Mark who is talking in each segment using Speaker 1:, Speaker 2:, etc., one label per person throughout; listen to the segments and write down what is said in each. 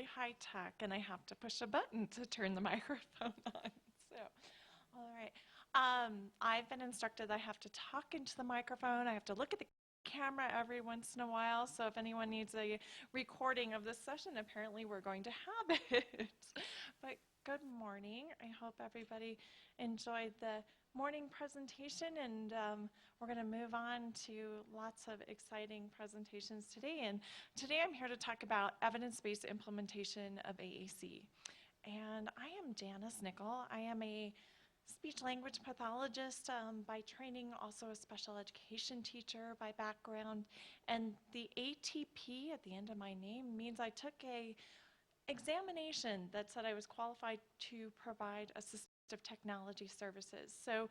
Speaker 1: high tech and I have to push a button to turn the microphone on. So, all right. I've been instructed I have to talk into the microphone. I have to look at the camera every once in a while. So if anyone needs a recording of this session, apparently we're going to have it. But good morning. I hope everybody enjoyed the morning presentation, and we're going to move on to lots of exciting presentations today. And today I'm here to talk about evidence-based implementation of AAC. And I am Janis Nicol. I am a speech-language pathologist by training, also a special education teacher by background. And the ATP at the end of my name means I took a examination that said I was qualified to provide assistive technology services. So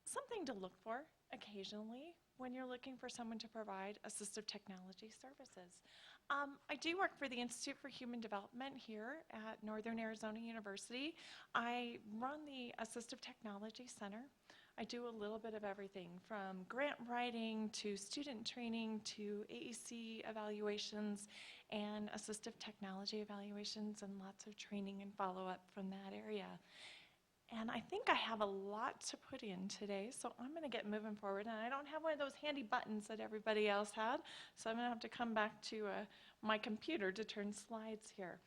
Speaker 1: something to look for occasionally when you're looking for someone to provide assistive technology services. I do work for the Institute for Human Development here at Northern Arizona University. I run the Assistive Technology Center. I do a little bit of everything from grant writing to student training to AAC evaluations and assistive technology evaluations, and lots of training and follow-up from that area. And I think I have a lot to put in today, so I'm going to get moving forward. And I don't have one of those handy buttons that everybody else had, so I'm going to have to come back to my computer to turn slides here.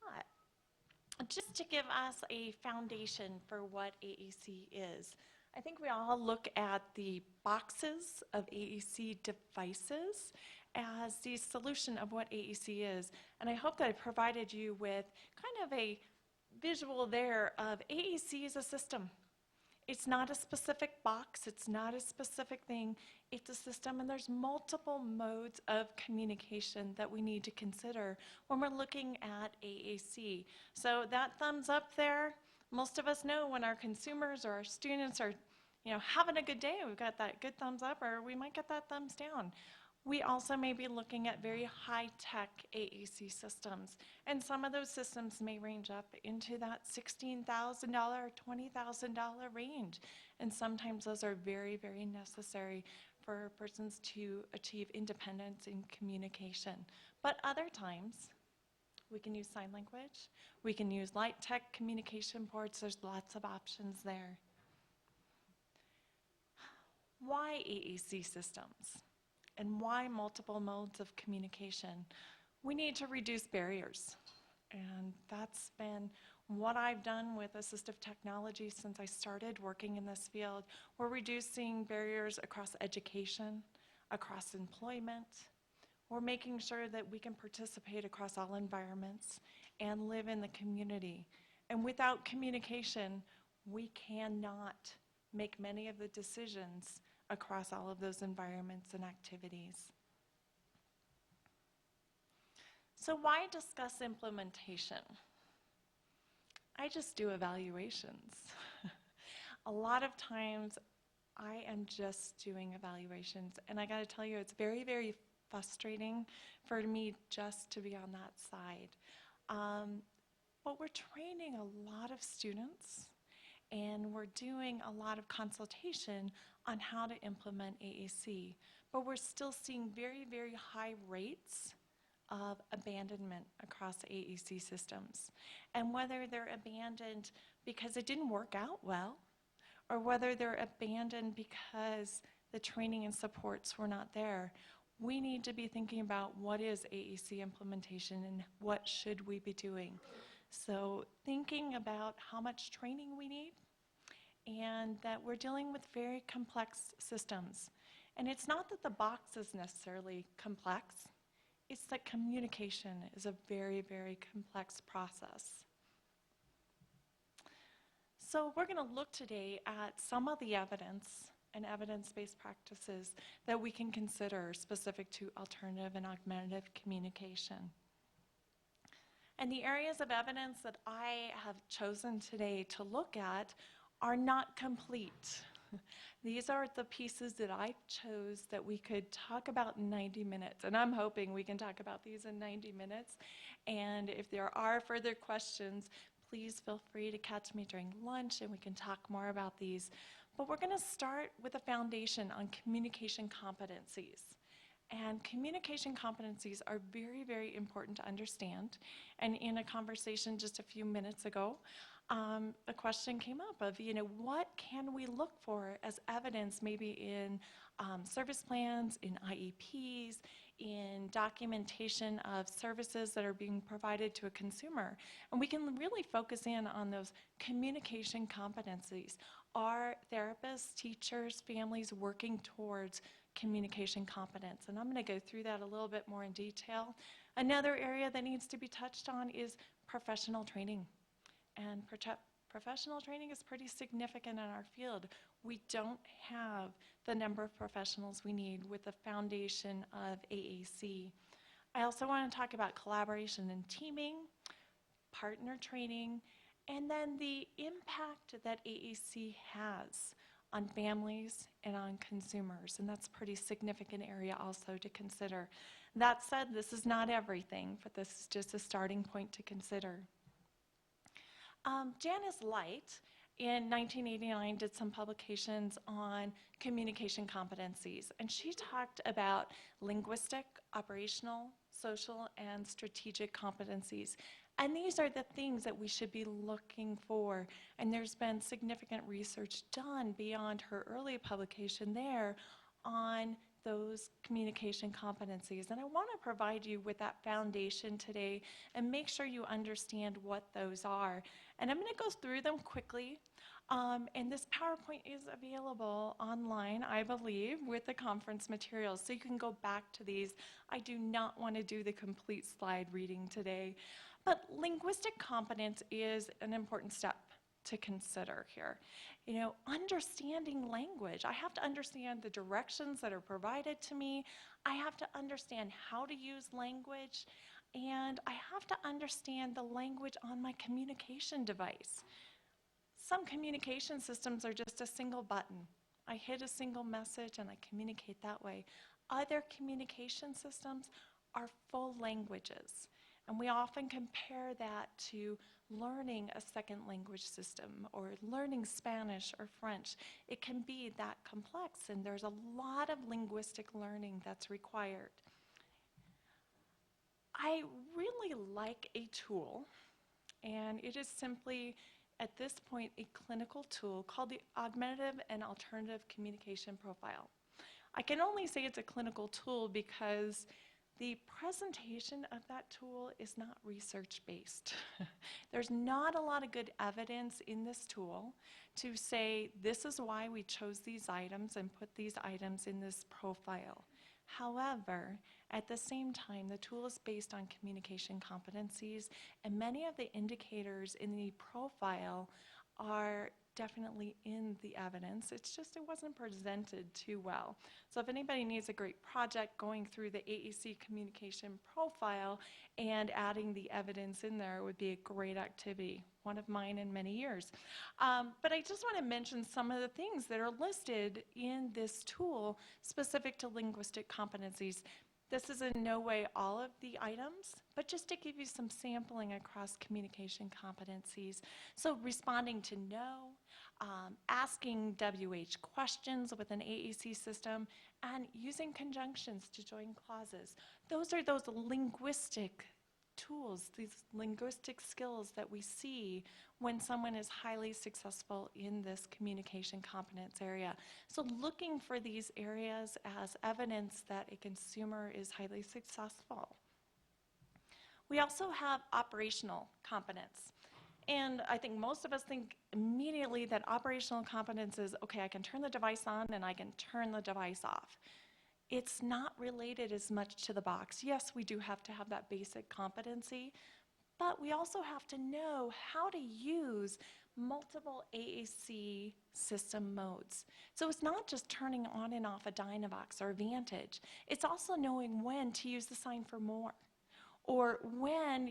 Speaker 1: But just to give us a foundation for what AAC is, I think we all look at the boxes of AAC devices as the solution of what AAC is. And I hope that I provided you with kind of a visual there of AAC is a system. It's not a specific box, it's not a specific thing, it's a system, and there's multiple modes of communication that we need to consider when we're looking at AAC. So that thumbs up there, most of us know when our consumers or our students are having a good day, we've got that good thumbs up, or we might get that thumbs down. We also may be looking at very high-tech AAC systems, and some of those systems may range up into that $16,000 or $20,000 range, and sometimes those are very, very necessary for persons to achieve independence in communication. But other times, we can use sign language, we can use light-tech communication boards, there's lots of options there. Why AAC systems? And why multiple modes of communication? We need to reduce barriers. And that's been what I've done with assistive technology since I started working in this field. We're reducing barriers across education, across employment. We're making sure that we can participate across all environments and live in the community. And without communication, we cannot make many of the decisions across all of those environments and activities. So why discuss implementation? I just do evaluations. A lot of times I am just doing evaluations, and I gotta tell you, it's very, very frustrating for me just to be on that side. But we're training a lot of students, and we're doing a lot of consultation on how to implement AAC, but we're still seeing very, very high rates of abandonment across AAC systems. And whether they're abandoned because it didn't work out well, or whether they're abandoned because the training and supports were not there, we need to be thinking about what is AAC implementation and what should we be doing. So thinking about how much training we need, and that we're dealing with very complex systems. And it's not that the box is necessarily complex, it's that communication is a very, very complex process. So we're going to look today at some of the evidence and evidence-based practices that we can consider specific to alternative and augmentative communication. And the areas of evidence that I have chosen today to look at are not complete. These are the pieces that I chose that we could talk about in 90 minutes, and I'm hoping we can talk about these in 90 minutes. And if there are further questions, please feel free to catch me during lunch and we can talk more about these. But we're going to start with a foundation on communication competencies. And communication competencies are very, very important to understand. And in a conversation just a few minutes ago, a question came up of, what can we look for as evidence maybe in service plans, in IEPs, in documentation of services that are being provided to a consumer. And we can really focus in on those communication competencies. Are therapists, teachers, families working towards communication competence? And I'm going to go through that a little bit more in detail. Another area that needs to be touched on is professional training. And professional training is pretty significant in our field. We don't have the number of professionals we need with the foundation of AAC. I also want to talk about collaboration and teaming, partner training, and then the impact that AAC has on families and on consumers. And that's a pretty significant area also to consider. That said, this is not everything, but this is just a starting point to consider. Janis Light in 1989 did some publications on communication competencies, and she talked about linguistic, operational, social, and strategic competencies. And these are the things that we should be looking for. And there's been significant research done beyond her early publication there on those communication competencies. And I want to provide you with that foundation today and make sure you understand what those are. And I'm going to go through them quickly. And this PowerPoint is available online, I believe, with the conference materials. So you can go back to these. I do not want to do the complete slide reading today. But linguistic competence is an important step to consider here. Understanding language. I have to understand the directions that are provided to me. I have to understand how to use language. And I have to understand the language on my communication device. Some communication systems are just a single button. I hit a single message and I communicate that way. Other communication systems are full languages. And we often compare that to learning a second language system or learning Spanish or French. It can be that complex, and there's a lot of linguistic learning that's required. I really like a tool, and it is simply, at this point, a clinical tool called the Augmentative and Alternative Communication Profile. I can only say it's a clinical tool because the presentation of that tool is not research-based. There's not a lot of good evidence in this tool to say this is why we chose these items and put these items in this profile. However, at the same time, the tool is based on communication competencies, and many of the indicators in the profile are definitely in the evidence. It's just it wasn't presented too well. So if anybody needs a great project going through the AAC communication profile and adding the evidence in there, it would be a great activity, one of mine in many years. But I just want to mention some of the things that are listed in this tool specific to linguistic competencies. This is in no way all of the items, but just to give you some sampling across communication competencies. So responding to no, asking WH questions with an AAC system, and using conjunctions to join clauses. Those are those linguistic tools, these linguistic skills that we see when someone is highly successful in this communication competence area. So looking for these areas as evidence that a consumer is highly successful. We also have operational competence. And I think most of us think immediately that operational competence is, okay, I can turn the device on and I can turn the device off. It's not related as much to the box. Yes, we do have to have that basic competency, but we also have to know how to use multiple AAC system modes. So it's not just turning on and off a Dynavox or a Vantage. It's also knowing when to use the sign for more. Or when,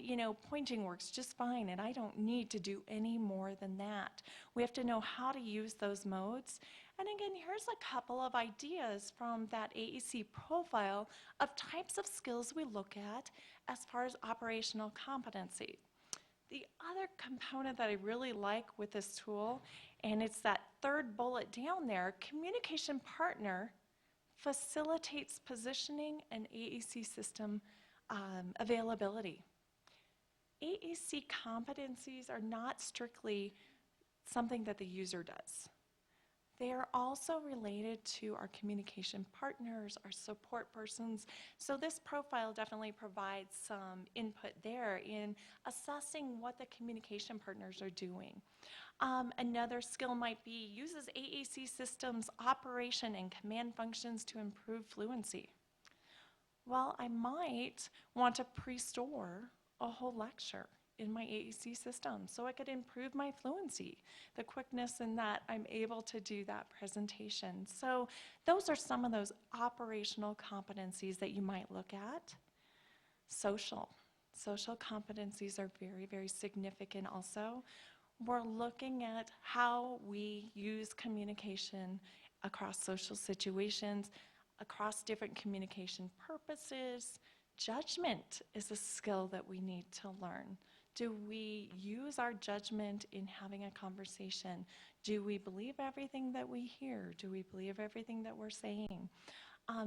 Speaker 1: pointing works just fine and I don't need to do any more than that. We have to know how to use those modes. And again, here's a couple of ideas from that AAC profile of types of skills we look at as far as operational competency. The other component that I really like with this tool, and it's that third bullet down there, communication partner facilitates positioning and AAC system availability. AAC competencies are not strictly something that the user does. They are also related to our communication partners, our support persons. So this profile definitely provides some input there in assessing what the communication partners are doing. Another skill might be uses AAC systems operation and command functions to improve fluency. Well, I might want to pre-store a whole lecture in my AAC system so I could improve my fluency, the quickness in that I'm able to do that presentation. So those are some of those operational competencies that you might look at. Social competencies are very, very significant also. We're looking at how we use communication across social situations, across different communication purposes. Judgment is a skill that we need to learn. Do we use our judgment in having a conversation? Do we believe everything that we hear? Do we believe everything that we're saying?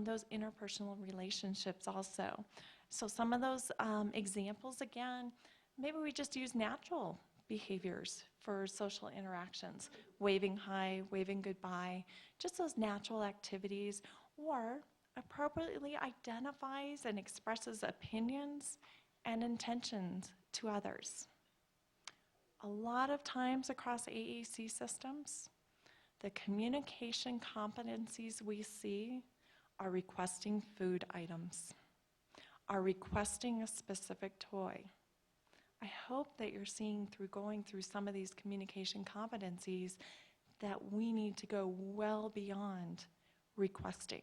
Speaker 1: Those interpersonal relationships also. So some of those examples, again, maybe we just use natural behaviors for social interactions. Waving hi, waving goodbye, just those natural activities, or appropriately identifies and expresses opinions and intentions to others. A lot of times across AAC systems, the communication competencies we see are requesting food items, are requesting a specific toy. I hope that you're seeing through going through some of these communication competencies that we need to go well beyond requesting.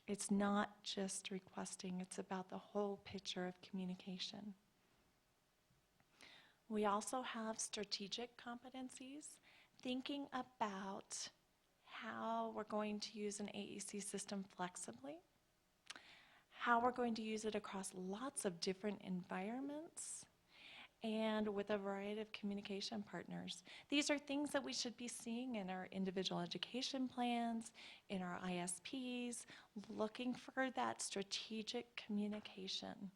Speaker 1: It's not just requesting, it's about the whole picture of communication. We also have strategic competencies, thinking about how we're going to use an AAC system flexibly, how we're going to use it across lots of different environments, and with a variety of communication partners. These are things that we should be seeing in our individual education plans, in our ISPs, looking for that strategic communication.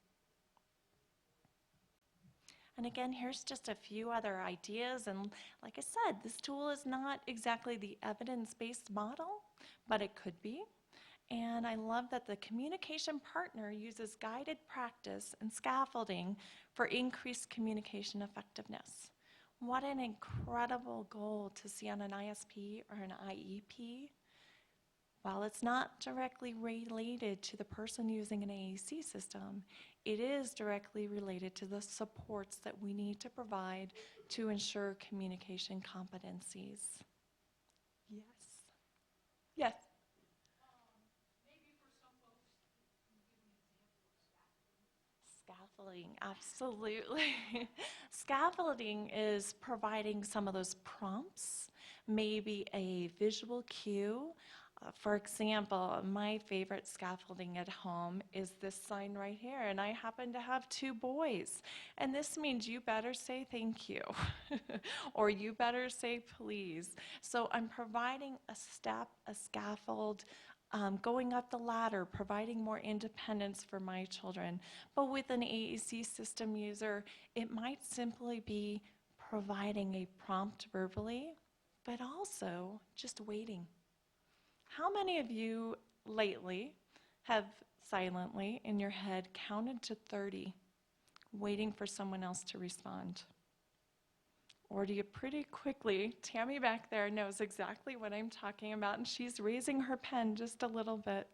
Speaker 1: And again, here's just a few other ideas. And like I said, this tool is not exactly the evidence-based model, but it could be. And I love that the communication partner uses guided practice and scaffolding for increased communication effectiveness. What an incredible goal to see on an ISP or an IEP. While it's not directly related to the person using an AAC system, it is directly related to the supports that we need to provide to ensure communication competencies. Yes. Yes.
Speaker 2: Maybe for some folks, can you give an example of
Speaker 1: Scaffolding,
Speaker 2: scaffolding?
Speaker 1: absolutely. Scaffolding is providing some of those prompts, maybe a visual cue. For example, my favorite scaffolding at home is this sign right here, and I happen to have 2 boys. And this means you better say thank you, or you better say please. So I'm providing a step, a scaffold, going up the ladder, providing more independence for my children. But with an AAC system user, it might simply be providing a prompt verbally, but also just waiting. How many of you lately have silently in your head counted to 30, waiting for someone else to respond? Or do you pretty quickly, Tammy back there knows exactly what I'm talking about, and she's raising her pen just a little bit,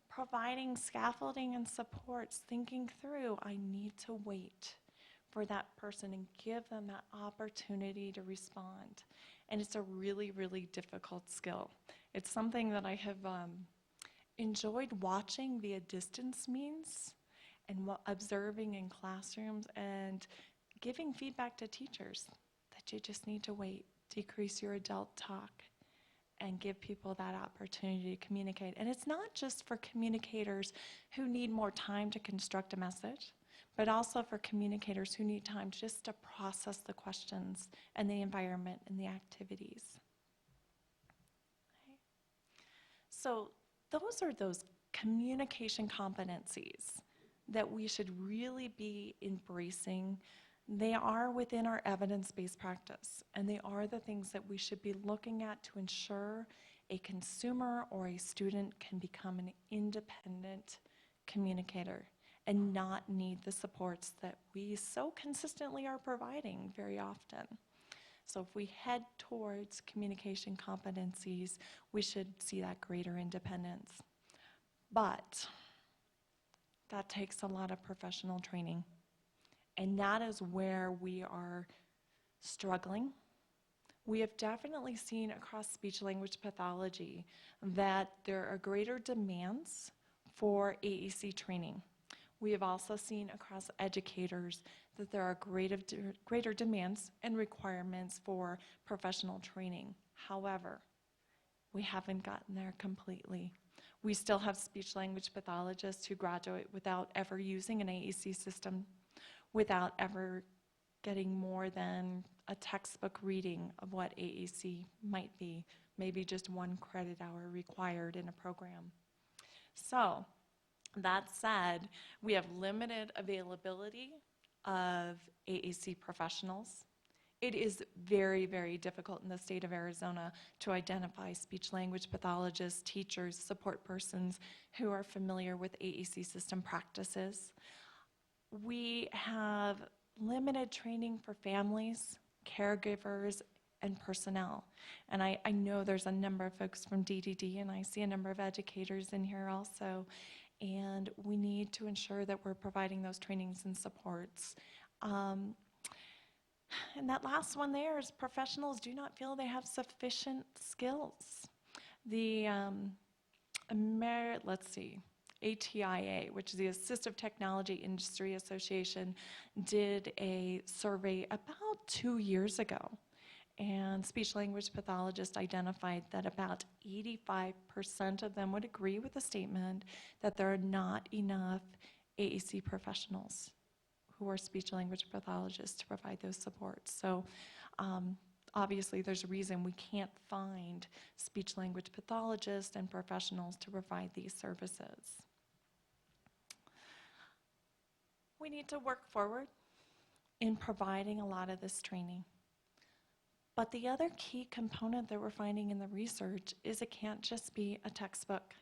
Speaker 1: providing scaffolding and supports, thinking through, I need to wait for that person and give them that opportunity to respond. And it's a really, really difficult skill. It's something that I have enjoyed watching via distance means and observing in classrooms and giving feedback to teachers that you just need to wait, decrease your adult talk, and give people that opportunity to communicate. And it's not just for communicators who need more time to construct a message, but also for communicators who need time just to process the questions and the environment and the activities. Okay. So those are those communication competencies that we should really be embracing. They are within our evidence-based practice, and they are the things that we should be looking at to ensure a consumer or a student can become an independent communicator and not need the supports that we so consistently are providing very often. So if we head towards communication competencies, we should see that greater independence. But that takes a lot of professional training. And that is where we are struggling. We have definitely seen across speech-language pathology that there are greater demands for AAC training. We have also seen across educators that there are greater demands and requirements for professional training. However, we haven't gotten there completely. We still have speech-language pathologists who graduate without ever using an AAC system, without ever getting more than a textbook reading of what AAC might be, maybe just 1 credit hour required in a program. So, that said, we have limited availability of AAC professionals. It is very, very difficult in the state of Arizona to identify speech-language pathologists, teachers, support persons who are familiar with AAC system practices. We have limited training for families, caregivers, and personnel. And I know there's a number of folks from DDD, and I see a number of educators in here also. And we need to ensure that we're providing those trainings and supports. And that last one there is professionals do not feel they have sufficient skills. The, let's see, ATIA, which is the Assistive Technology Industry Association, did a survey about 2 years ago. And speech-language pathologists identified that about 85% of them would agree with the statement that there are not enough AAC professionals who are speech-language pathologists to provide those supports. So obviously there's a reason we can't find speech-language pathologists and professionals to provide these services. We need to work forward in providing a lot of this training. But the other key component that we're finding in the research is it can't just be a textbook.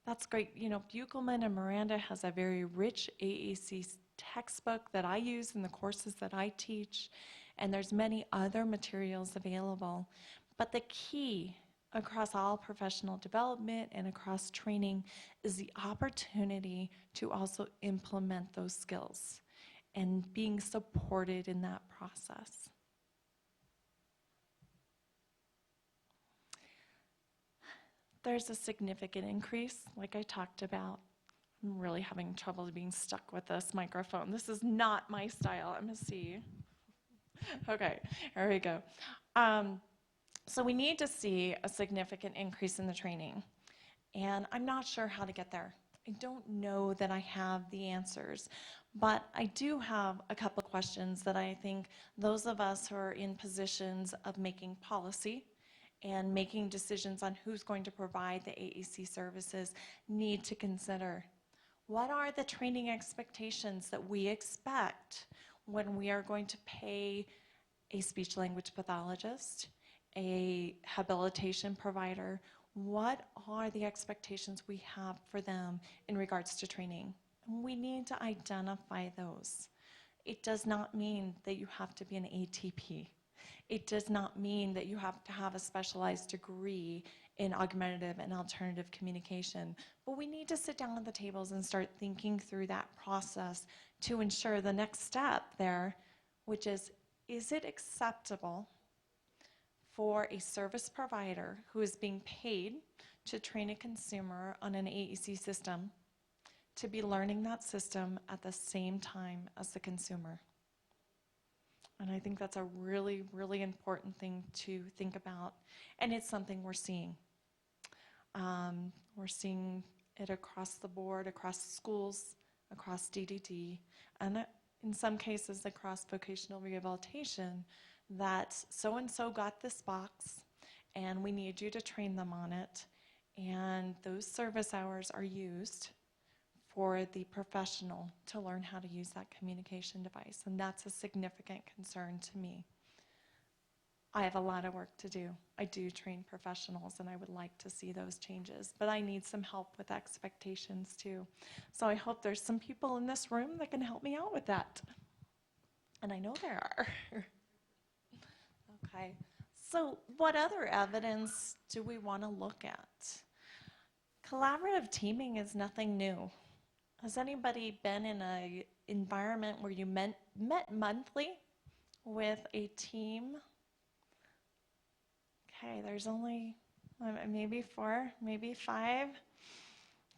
Speaker 1: That's great. You know, Buchelman and Miranda has a very rich AAC textbook that I use in the courses that I teach, and there's many other materials available. But the key across all professional development and across training is the opportunity to also implement those skills and being supported in that process. There's a significant increase, like I talked about. I'm really having trouble being stuck with this microphone. This is not my style. I'm gonna see. Okay, here we go. So we need to see a significant increase in the training, and I'm not sure how to get there. I don't know that I have the answers, but I do have a couple of questions that I think those of us who are in positions of making policy and making decisions on who's going to provide the AAC services need to consider. What are the training expectations that we expect when we are going to pay a speech-language pathologist, a habilitation provider? What are the expectations we have for them in regards to training? And we need to identify those. It does not mean that you have to be an ATP. It does not mean that you have to have a specialized degree in augmentative and alternative communication, but we need to sit down at the tables and start thinking through that process to ensure the next step there, which is it acceptable for a service provider who is being paid to train a consumer on an AAC system to be learning that system at the same time as the consumer? And I think that's a really, really important thing to think about. And it's something we're seeing. We're seeing it across the board, across schools, across DDD, and in some cases across vocational rehabilitation, that so-and-so got this box, and we need you to train them on it. And those service hours are used for the professional to learn how to use that communication device. And that's a significant concern to me. I have a lot of work to do. I do train professionals, and I would like to see those changes, but I need some help with expectations too. So I hope there's some people in this room that can help me out with that. And I know there are. Okay, so what other evidence do we want to look at? Collaborative teaming is nothing new. Has anybody been in an environment where you met monthly with a team? Okay, there's only maybe 4, maybe 5.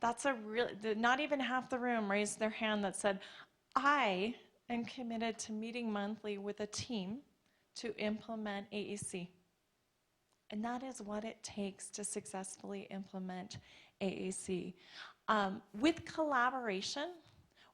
Speaker 1: That's a real, not even half the room raised their hand that said, I am committed to meeting monthly with a team to implement AAC. And that is what it takes to successfully implement AAC. With collaboration,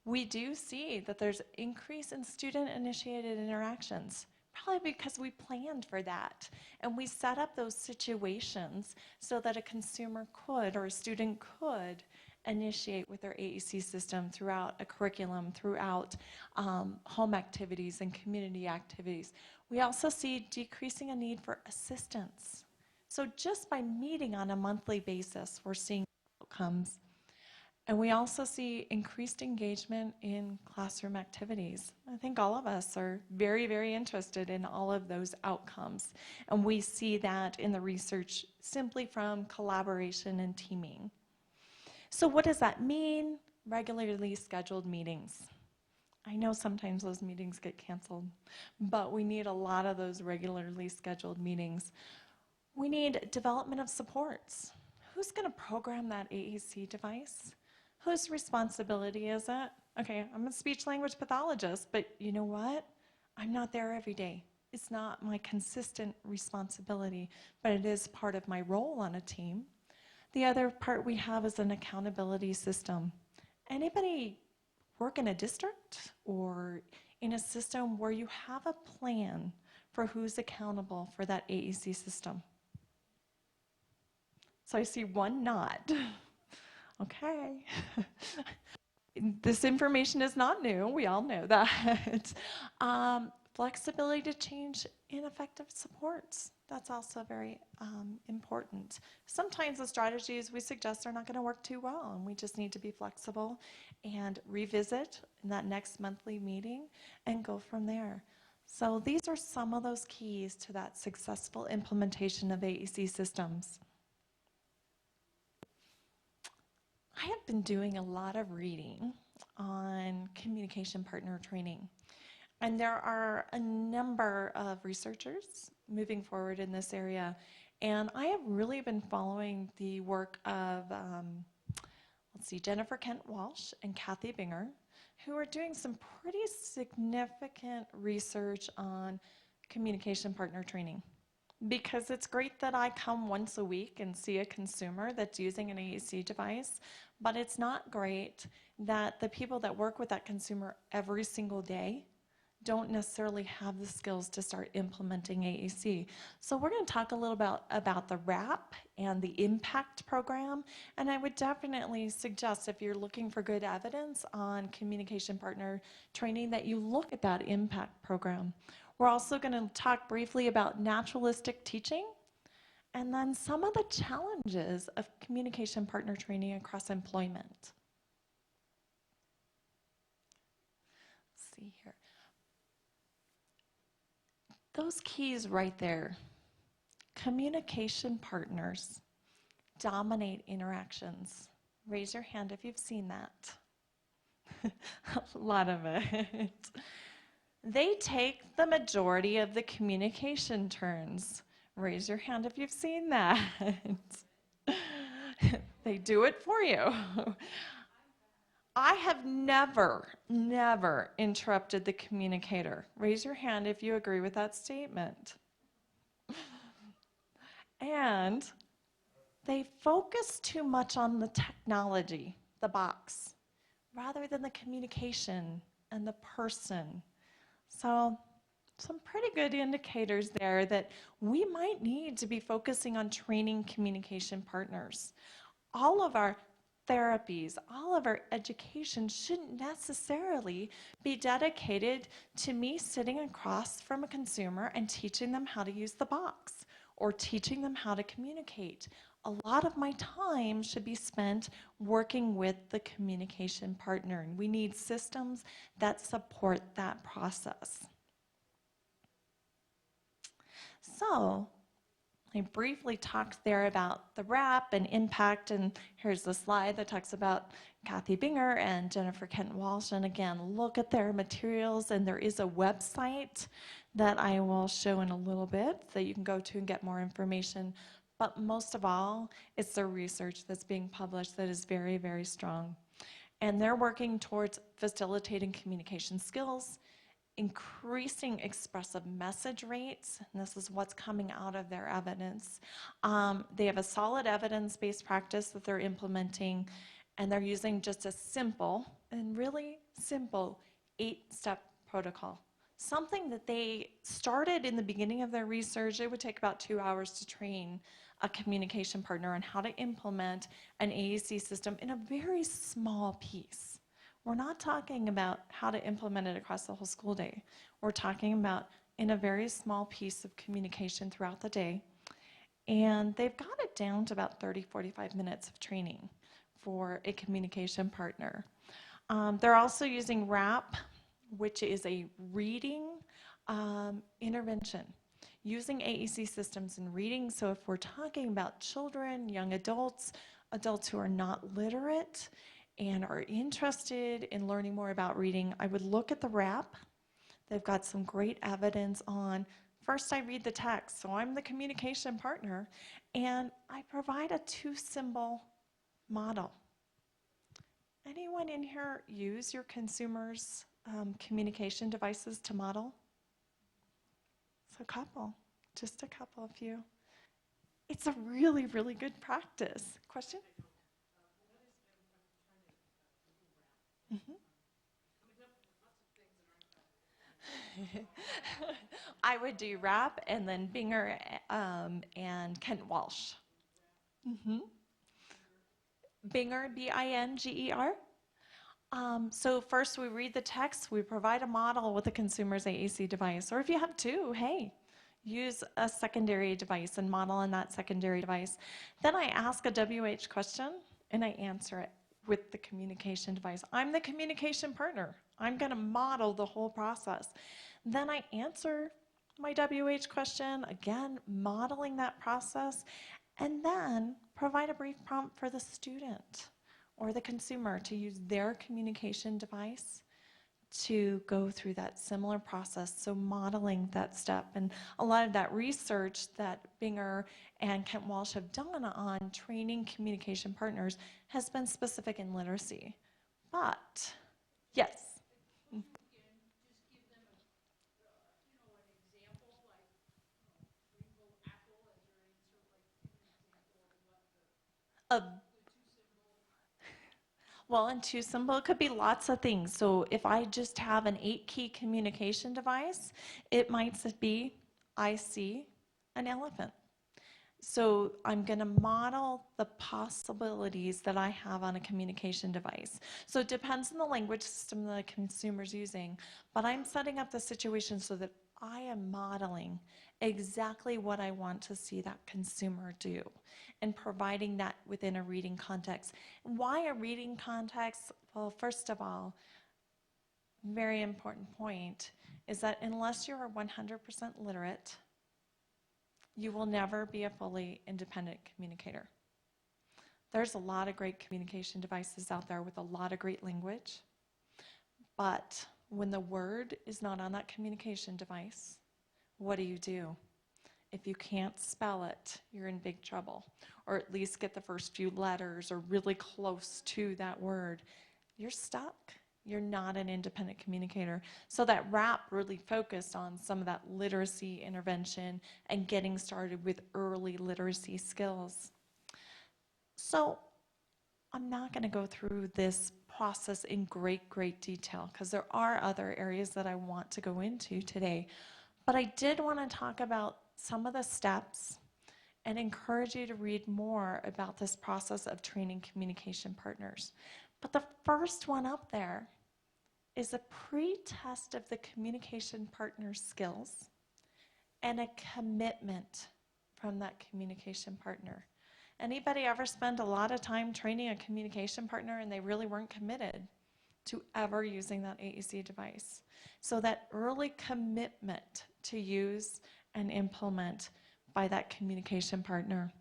Speaker 1: we do see that there's increase in student-initiated interactions, probably because we planned for that. And we set up those situations so that a consumer could or a student could initiate with their AAC system throughout a curriculum, throughout home activities and community activities. We also see decreasing a need for assistance. So just by meeting on a monthly basis, we're seeing outcomes. And we also see increased engagement in classroom activities. I think all of us are very, very interested in all of those outcomes. And we see that in the research simply from collaboration and teaming. So what does that mean? Regularly scheduled meetings. I know sometimes those meetings get canceled, but we need a lot of those regularly scheduled meetings. We need development of supports. Who's going to program that AAC device? Whose responsibility is it? Okay, I'm a speech language pathologist, but you know what? I'm not there every day. It's not my consistent responsibility, but it is part of my role on a team. The other part we have is an accountability system. Anybody work in a district or in a system where you have a plan for who's accountable for that AAC system? So I see one nod. Okay. This information is not new. We all know that. Flexibility to change ineffective supports. That's also very important. Sometimes the strategies we suggest are not going to work too well, and we just need to be flexible and revisit in that next monthly meeting and go from there. So these are some of those keys to that successful implementation of AAC systems. I have been doing a lot of reading on communication partner training, and there are a number of researchers moving forward in this area, and I have really been following the work of, Jennifer Kent Walsh and Kathy Binger, who are doing some pretty significant research on communication partner training. Because it's great that I come once a week and see a consumer that's using an AAC device, but it's not great that the people that work with that consumer every single day don't necessarily have the skills to start implementing AAC. So we're going to talk a little about the RAP and the IMPACT program, and I would definitely suggest if you're looking for good evidence on communication partner training that you look at that IMPACT program. We're also going to talk briefly about naturalistic teaching and then some of the challenges of communication partner training across employment. Let's see here. Those keys right there. Communication partners dominate interactions. Raise your hand if you've seen that. A lot of it. They take the majority of the communication turns. Raise your hand if you've seen that. They do it for you. I have never interrupted the communicator. Raise your hand if you agree with that statement. And they focus too much on the technology, the box, rather than the communication and the person. So some pretty good indicators there that we might need to be focusing on training communication partners. All of our therapies, all of our education shouldn't necessarily be dedicated to me sitting across from a consumer and teaching them how to use the box or teaching them how to communicate. A lot of my time should be spent working with the communication partner, and we need systems that support that process. So, I briefly talked there about the RAP and impact, and here's the slide that talks about Kathy Binger and Jennifer Kent Walsh. And again, look at their materials, and there is a website that I will show in a little bit that you can go to and get more information. But most of all, it's the research that's being published that is very, very strong. And they're working towards facilitating communication skills, increasing expressive message rates, and this is what's coming out of their evidence. They have a solid evidence-based practice that they're implementing, and they're using just a simple, and really simple, 8-step protocol. Something that they started in the beginning of their research. It would take about 2 hours to train a communication partner on how to implement an AAC system in a very small piece. We're not talking about how to implement it across the whole school day. We're talking about in a very small piece of communication throughout the day. And they've got it down to about 30, 45 minutes of training for a communication partner. They're also using RAP, which is a reading intervention, using AAC systems in reading. So if we're talking about children, young adults, adults who are not literate, and are interested in learning more about reading, I would look at the RAP. They've got some great evidence on, first I read the text, so I'm the communication partner, and I provide a 2-symbol model. Anyone in here use your consumers' communication devices to model? It's a couple, just a couple of you. It's a really, really good practice. Question? Mm-hmm. I would do RAP and then Binger and Kent Walsh. Mm-hmm. Binger, B-I-N-G-E-R. So first we read the text, we provide a model with the consumer's AAC device, or if you have two, hey, use a secondary device and model on that secondary device. Then I ask a WH question and I answer it with the communication device. I'm the communication partner. I'm going to model the whole process. Then I answer my WH question, again, modeling that process, and then provide a brief prompt for the student or the consumer to use their communication device to go through that similar process, so modeling that step. And a lot of that research that Binger and Kent Walsh have done on training communication partners has been specific in literacy. But, yes? A Well, in 2-symbol, it could be lots of things. So if I just have an 8-key communication device, it might be, I see an elephant. So I'm going to model the possibilities that I have on a communication device. So it depends on the language system the consumer's using, but I'm setting up the situation so that I am modeling exactly what I want to see that consumer do and providing that within a reading context. Why a reading context? Well, first of all, very important point is that unless you're 100% literate, you will never be a fully independent communicator. There's a lot of great communication devices out there with a lot of great language, but when the word is not on that communication device, what do? If you can't spell it, you're in big trouble, or at least get the first few letters or really close to that word. You're stuck. You're not an independent communicator. So that RAP really focused on some of that literacy intervention and getting started with early literacy skills. So I'm not going to go through this process in great detail because there are other areas that I want to go into today. But I did want to talk about some of the steps and encourage you to read more about this process of training communication partners. But the first one up there is a pre-test of the communication partner's skills and a commitment from that communication partner. Anybody ever spend a lot of time training a communication partner and they really weren't committed to ever using that AAC device? So that early commitment to use and implement by that communication partner.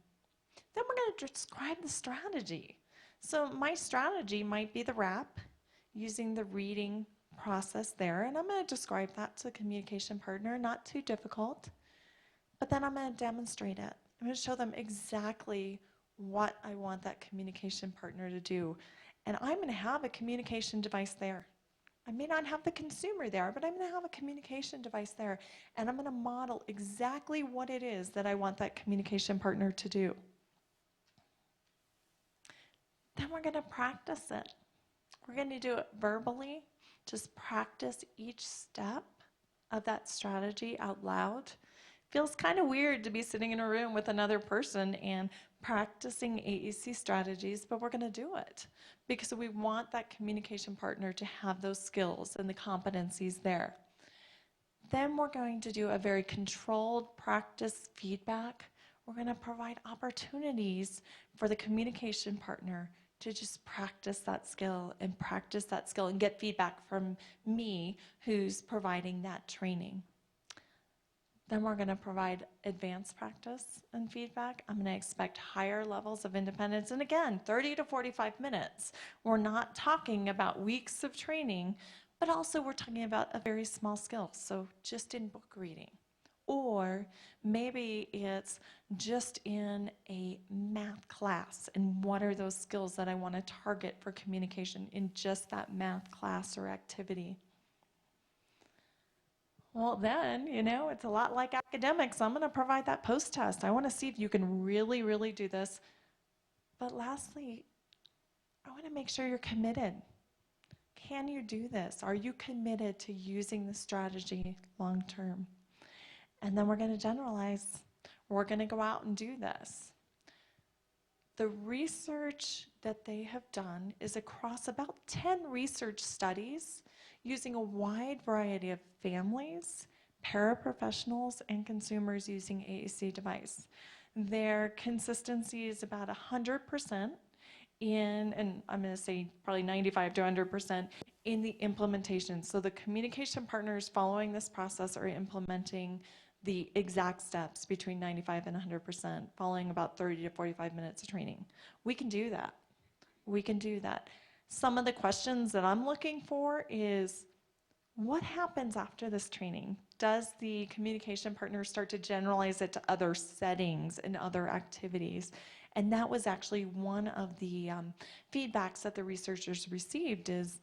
Speaker 1: Then we're going to describe the strategy. So my strategy might be the RAP, using the reading process there, and I'm going to describe that to the communication partner, not too difficult, but then I'm going to demonstrate it. I'm going to show them exactly what I want that communication partner to do, and I'm going to have a communication device there. I may not have the consumer there, but I'm going to have a communication device there, and I'm going to model exactly what it is that I want that communication partner to do. Then we're going to practice it. We're going to do it verbally, just practice each step of that strategy out loud. Feels kind of weird to be sitting in a room with another person and practicing AAC strategies, but we're going to do it because we want that communication partner to have those skills and the competencies there. Then we're going to do a very controlled practice feedback. We're going to provide opportunities for the communication partner to just practice that skill and get feedback from me who's providing that training. Then we're going to provide advanced practice and feedback. I'm going to expect higher levels of independence. And again, 30 to 45 minutes. We're not talking about weeks of training, but also we're talking about a very small skill. So just in book reading. Or maybe it's just in a math class. And what are those skills that I want to target for communication in just that math class or activity? Well, then, it's a lot like academics. I'm going to provide that post-test. I want to see if you can really, really do this. But lastly, I want to make sure you're committed. Can you do this? Are you committed to using the strategy long term? And then we're going to generalize. We're going to go out and do this. The research that they have done is across about 10 research studies using a wide variety of families, paraprofessionals, and consumers using AAC device. Their consistency is about 100% in, and I'm going to say probably 95 to 100% in the implementation. So the communication partners following this process are implementing the exact steps between 95 and 100%, following about 30 to 45 minutes of training. We can do that. We can do that. Some of the questions that I'm looking for is, what happens after this training? Does the communication partner start to generalize it to other settings and other activities? And that was actually one of the feedbacks that the researchers received is,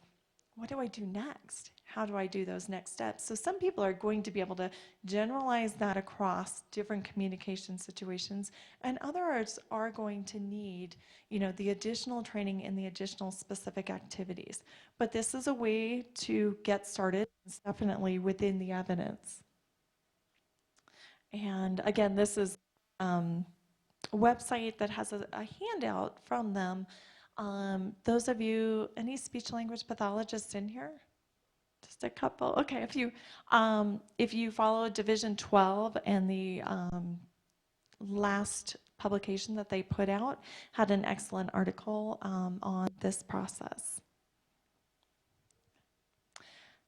Speaker 1: what do I do next? How do I do those next steps? So some people are going to be able to generalize that across different communication situations, and others are going to need, the additional training and the additional specific activities. But this is a way to get started. It's definitely within the evidence. And again, this is a website that has a handout from them. Those of you, any speech language pathologists in here? Just a couple. Okay, if you follow Division 12 and the last publication that they put out had an excellent article on this process.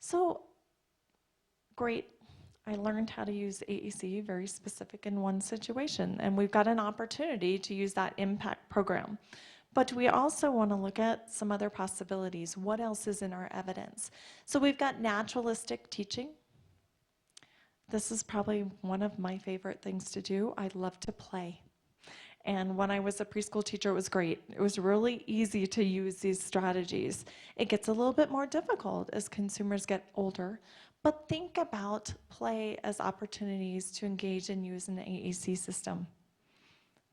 Speaker 1: So, great. I learned how to use AAC, very specific in one situation, and we've got an opportunity to use that impact program. But we also want to look at some other possibilities. What else is in our evidence? So we've got naturalistic teaching. This is probably one of my favorite things to do. I love to play. And when I was a preschool teacher, it was great. It was really easy to use these strategies. It gets a little bit more difficult as consumers get older, but think about play as opportunities to engage and use an AAC system.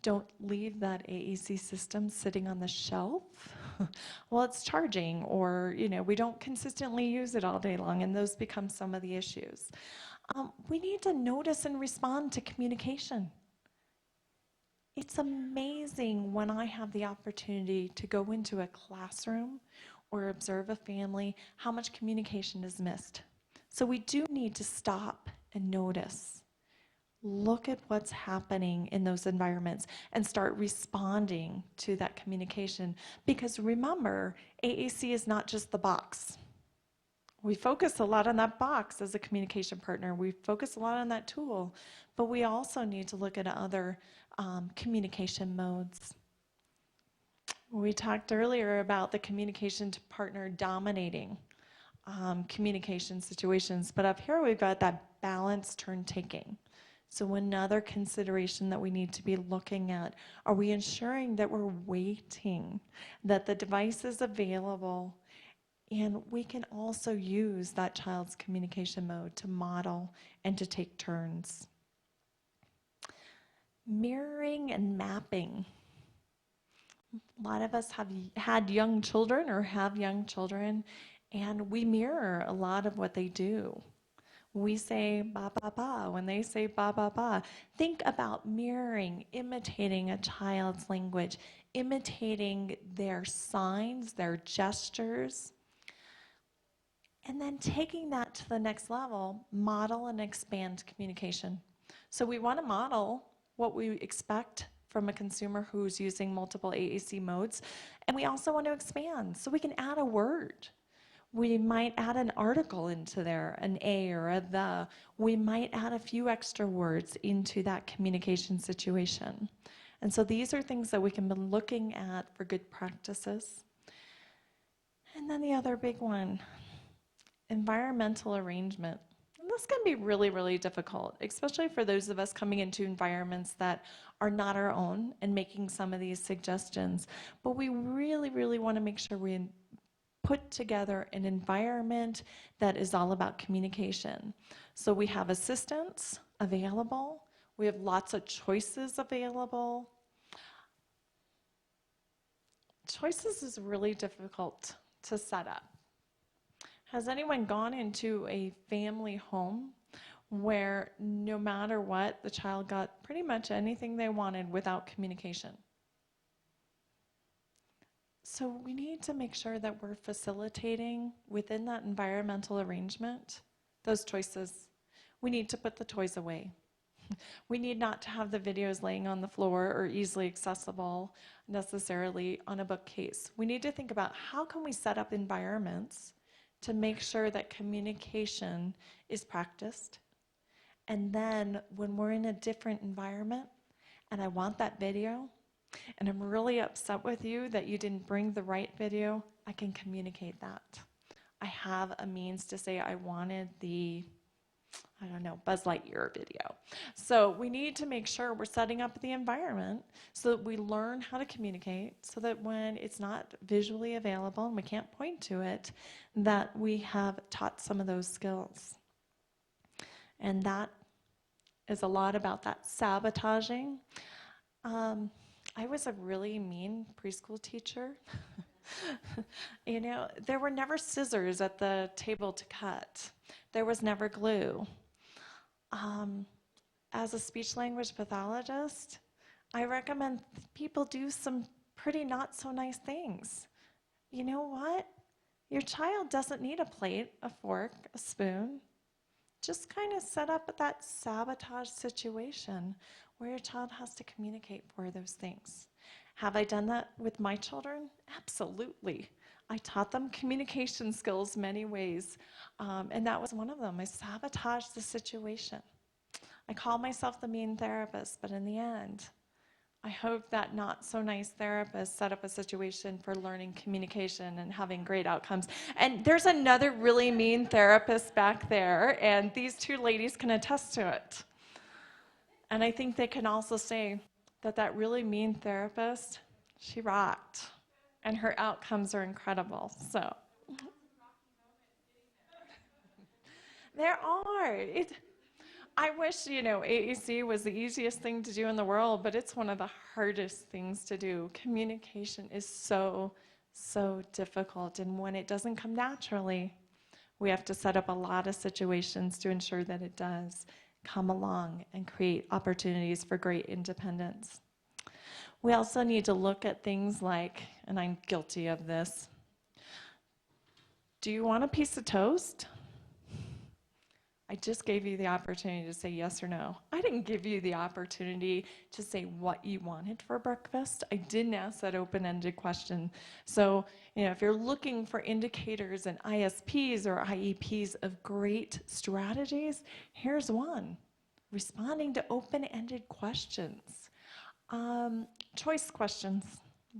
Speaker 1: Don't leave that AAC system sitting on the shelf while it's charging, or we don't consistently use it all day long, and those become some of the issues. We need to notice and respond to communication. It's amazing when I have the opportunity to go into a classroom or observe a family, how much communication is missed. So we do need to stop and notice. Look at what's happening in those environments and start responding to that communication. Because remember, AAC is not just the box. We focus a lot on that box as a communication partner. We focus a lot on that tool, but we also need to look at other communication modes. We talked earlier about the communication to partner dominating communication situations, but up here we've got that balanced turn taking. So another consideration that we need to be looking at, are we ensuring that we're waiting, that the device is available, and we can also use that child's communication mode to model and to take turns. Mirroring and mapping. A lot of us have had young children or have young children, and we mirror a lot of what they do. We say ba ba ba when they say ba ba ba. Think about mirroring, imitating a child's language, imitating their signs, their gestures, and then taking that to the next level, model and expand communication. So we want to model what we expect from a consumer who's using multiple AAC modes, and we also want to expand. So we can add a word. We might add an article into there, an a or a the. We might add a few extra words into that communication situation. And so these are things that we can be looking at for good practices. And then the other big one, environmental arrangement. And this can be really, really difficult, especially for those of us coming into environments that are not our own and making some of these suggestions. But we really, really want to make sure we put together an environment that is all about communication. So we have assistance available. We have lots of choices available. Choices is really difficult to set up. Has anyone gone into a family home where no matter what, the child got pretty much anything they wanted without communication? So we need to make sure that we're facilitating within that environmental arrangement those choices. We need to put the toys away. We need not to have the videos laying on the floor or easily accessible necessarily on a bookcase. We need to think about how can we set up environments to make sure that communication is practiced. And then when we're in a different environment and I want that video, and I'm really upset with you that you didn't bring the right video, I can communicate that. I have a means to say I wanted the, I don't know, Buzz Lightyear video. So we need to make sure we're setting up the environment so that we learn how to communicate, so that when it's not visually available and we can't point to it, that we have taught some of those skills. And that is a lot about that sabotaging. I was a really mean preschool teacher. You know, there were never scissors at the table to cut. There was never glue. As a speech language pathologist, I recommend people do some pretty not so nice things. You know what? Your child doesn't need a plate, a fork, a spoon. Just kind of set up that sabotage situation where your child has to communicate for those things. Have I done that with my children? Absolutely. I taught them communication skills many ways, and that was one of them. I sabotaged the situation. I call myself the mean therapist, but in the end, I hope that not so nice therapist set up a situation for learning communication and having great outcomes. And there's another really mean therapist back there, and these two ladies can attest to it. And I think they can also say that that really mean therapist, she rocked, and her outcomes are incredible. So there are. I wish, you know, AAC was the easiest thing to do in the world, but it's one of the hardest things to do. Communication is so, so difficult, and when it doesn't come naturally, We have to set up a lot of situations to ensure that it does come along and create opportunities for great independence. We also need to look at things like, and I'm guilty of this, do you want a piece of toast? I just gave you the opportunity to say yes or no. I didn't give you the opportunity to say what you wanted for breakfast. I didn't ask that open-ended question. So, if you're looking for indicators and ISPs or IEPs of great strategies, here's one. Responding to open-ended questions. Choice questions.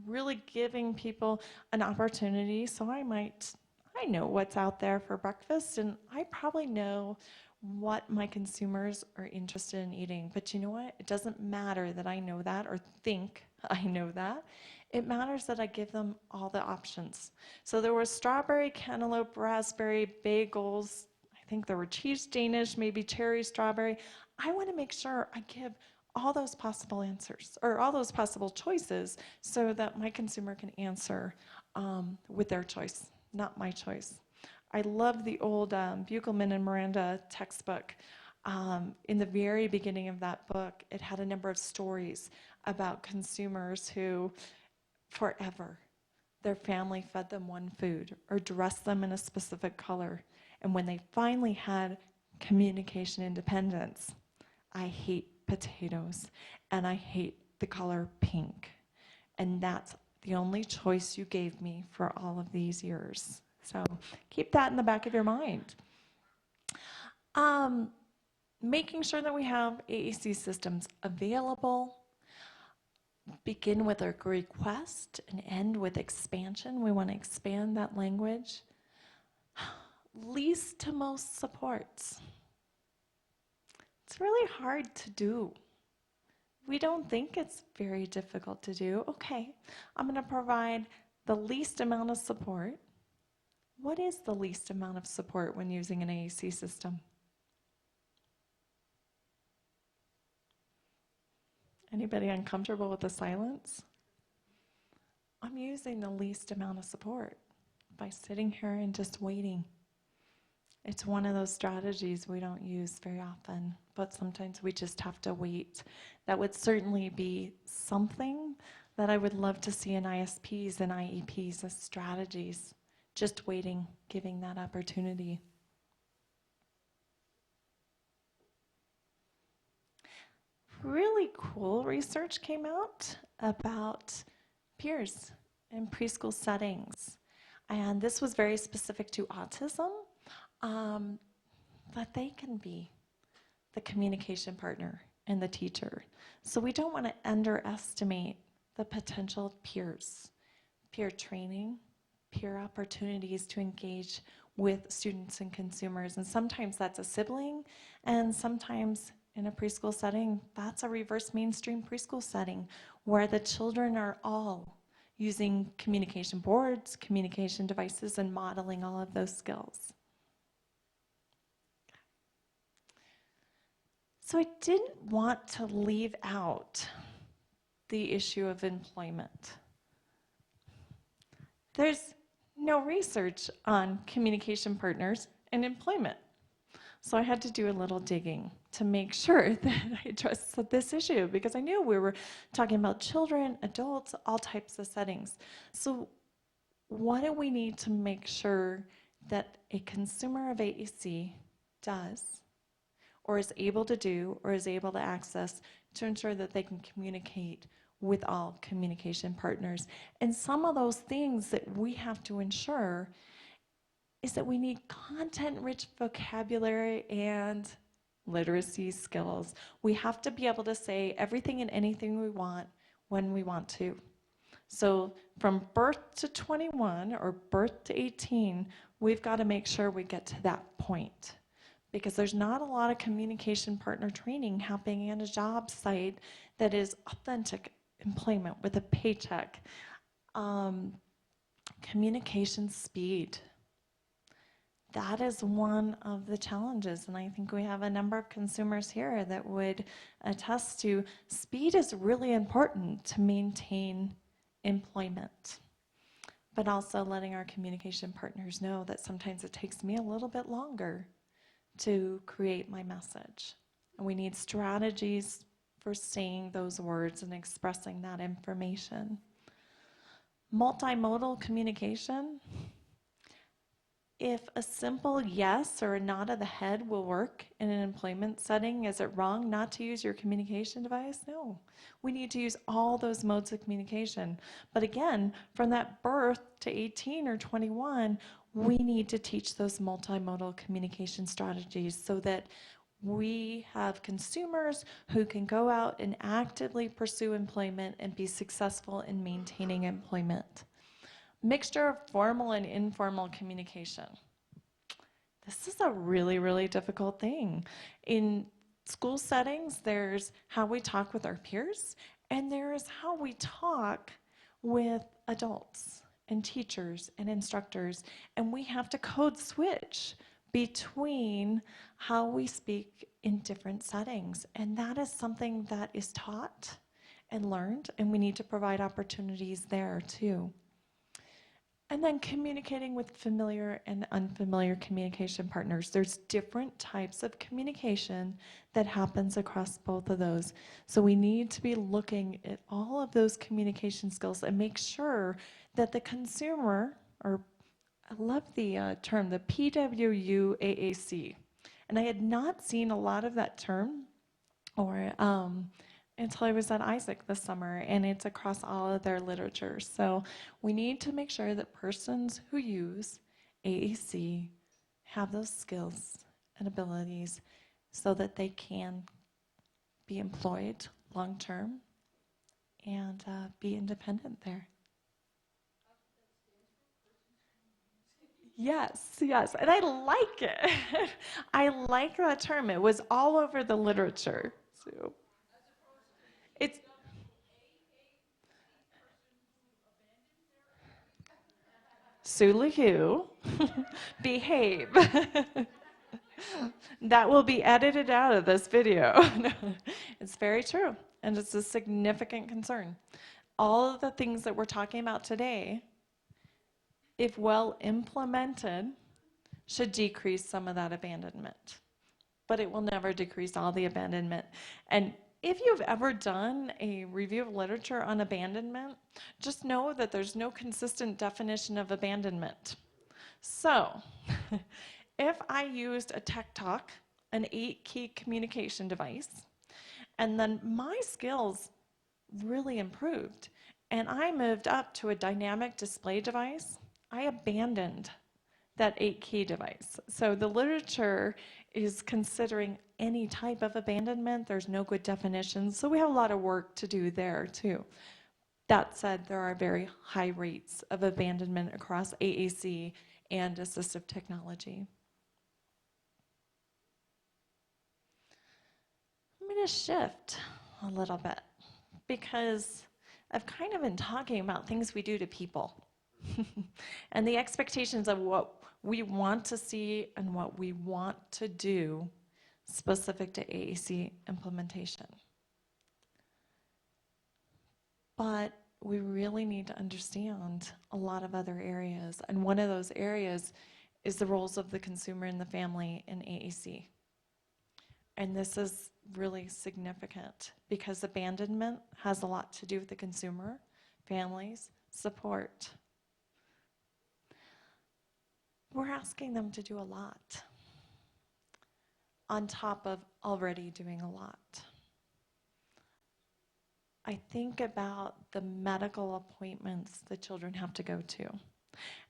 Speaker 1: Really giving people an opportunity. So I know what's out there for breakfast, and I probably know what my consumers are interested in eating. But you know what? It doesn't matter that I know that or think I know that. It matters that I give them all the options. So there was strawberry, cantaloupe, raspberry, bagels. I think there were cheese Danish, maybe cherry, strawberry. I want to make sure I give all those possible answers or all those possible choices so that my consumer can answer with their choice, not my choice. I love the old Buchelman and Miranda textbook. In the very beginning of that book, it had a number of stories about consumers who forever their family fed them one food or dressed them in a specific color. And when they finally had communication independence, I hate potatoes and I hate the color pink. And that's the only choice you gave me for all of these years. So keep that in the back of your mind. Making sure that we have AAC systems available. Begin with a request and end with expansion. We want to expand that language. Least to most supports. It's really hard to do. We don't think it's very difficult to do. Okay, I'm going to provide the least amount of support. What is the least amount of support when using an AAC system? Anybody uncomfortable with the silence? I'm using the least amount of support by sitting here and just waiting. It's one of those strategies we don't use very often, but sometimes we just have to wait. That would certainly be something that I would love to see in ISPs and IEPs as strategies. Just waiting, giving that opportunity. Really cool research came out about peers in preschool settings. And this was very specific to autism, that they can be the communication partner and the teacher. So we don't want to underestimate the potential of peers, peer training, peer opportunities to engage with students and consumers. And sometimes that's a sibling, and sometimes in a preschool setting, that's a reverse mainstream preschool setting where the children are all using communication boards, communication devices, and modeling all of those skills. So I didn't want to leave out the issue of employment. There's no research on communication partners and employment. So I had to do a little digging to make sure that I addressed this issue, because I knew we were talking about children, adults, all types of settings. So what do we need to make sure that a consumer of AAC does, or is able to do, or is able to access to ensure that they can communicate with all communication partners? And some of those things that we have to ensure is that we need content-rich vocabulary and literacy skills. We have to be able to say everything and anything we want when we want to. So from birth to 21 or birth to 18, we've got to make sure we get to that point, because there's not a lot of communication partner training happening at a job site that is authentic employment with a paycheck. Communication speed. That is one of the challenges, and I think we have a number of consumers here that would attest to speed is really important to maintain employment. but also letting our communication partners know that sometimes it takes me a little bit longer to create my message. And we need strategies for saying those words and expressing that information. Multimodal communication. If a simple yes or a nod of the head will work in an employment setting, is it wrong not to use your communication device? No. We need to use all those modes of communication. But again, from that birth to 18 or 21, we need to teach those multimodal communication strategies so that we have consumers who can go out and actively pursue employment and be successful in maintaining employment. Mixture of formal and informal communication. This is a really, really difficult thing. In school settings, there's how we talk with our peers, and there's how we talk with adults and teachers and instructors, and we have to code switch between how we speak in different settings, and that is something that is taught and learned, and we need to provide opportunities there too. And then communicating with familiar and unfamiliar communication partners. There's different types of communication that happens across both of those. So we need to be looking at all of those communication skills and make sure that the consumer, or I love the term, the PWU-AAC. And I had not seen a lot of that term or until I was at Isaac this summer, and it's across all of their literature. So we need to make sure that persons who use AAC have those skills and abilities so that they can be employed long-term and be independent there. Yes, yes, and I like it. I like that term. It was all over the literature. So it's Sulihu, behave. That will be edited out of this video. No, it's very true, and it's a significant concern. All of the things that we're talking about today, if well implemented, should decrease some of that abandonment. But it will never decrease all the abandonment. And if you've ever done a review of literature on abandonment, just know that there's no consistent definition of abandonment. So, if I used a Tech Talk, an 8-key communication device, and then my skills really improved, and I moved up to a dynamic display device, I abandoned that 8-key device. So the literature is considering any type of abandonment. There's no good definitions, so we have a lot of work to do there too. That said, there are very high rates of abandonment across AAC and assistive technology. I'm going to shift a little bit because I've kind of been talking about things we do to people and the expectations of what we want to see and what we want to do specific to AAC implementation. But we really need to understand a lot of other areas, and one of those areas is the roles of the consumer and the family in AAC. And this is really significant because abandonment has a lot to do with the consumer, families, support. We're asking them to do a lot on top of already doing a lot. I think about the medical appointments the children have to go to,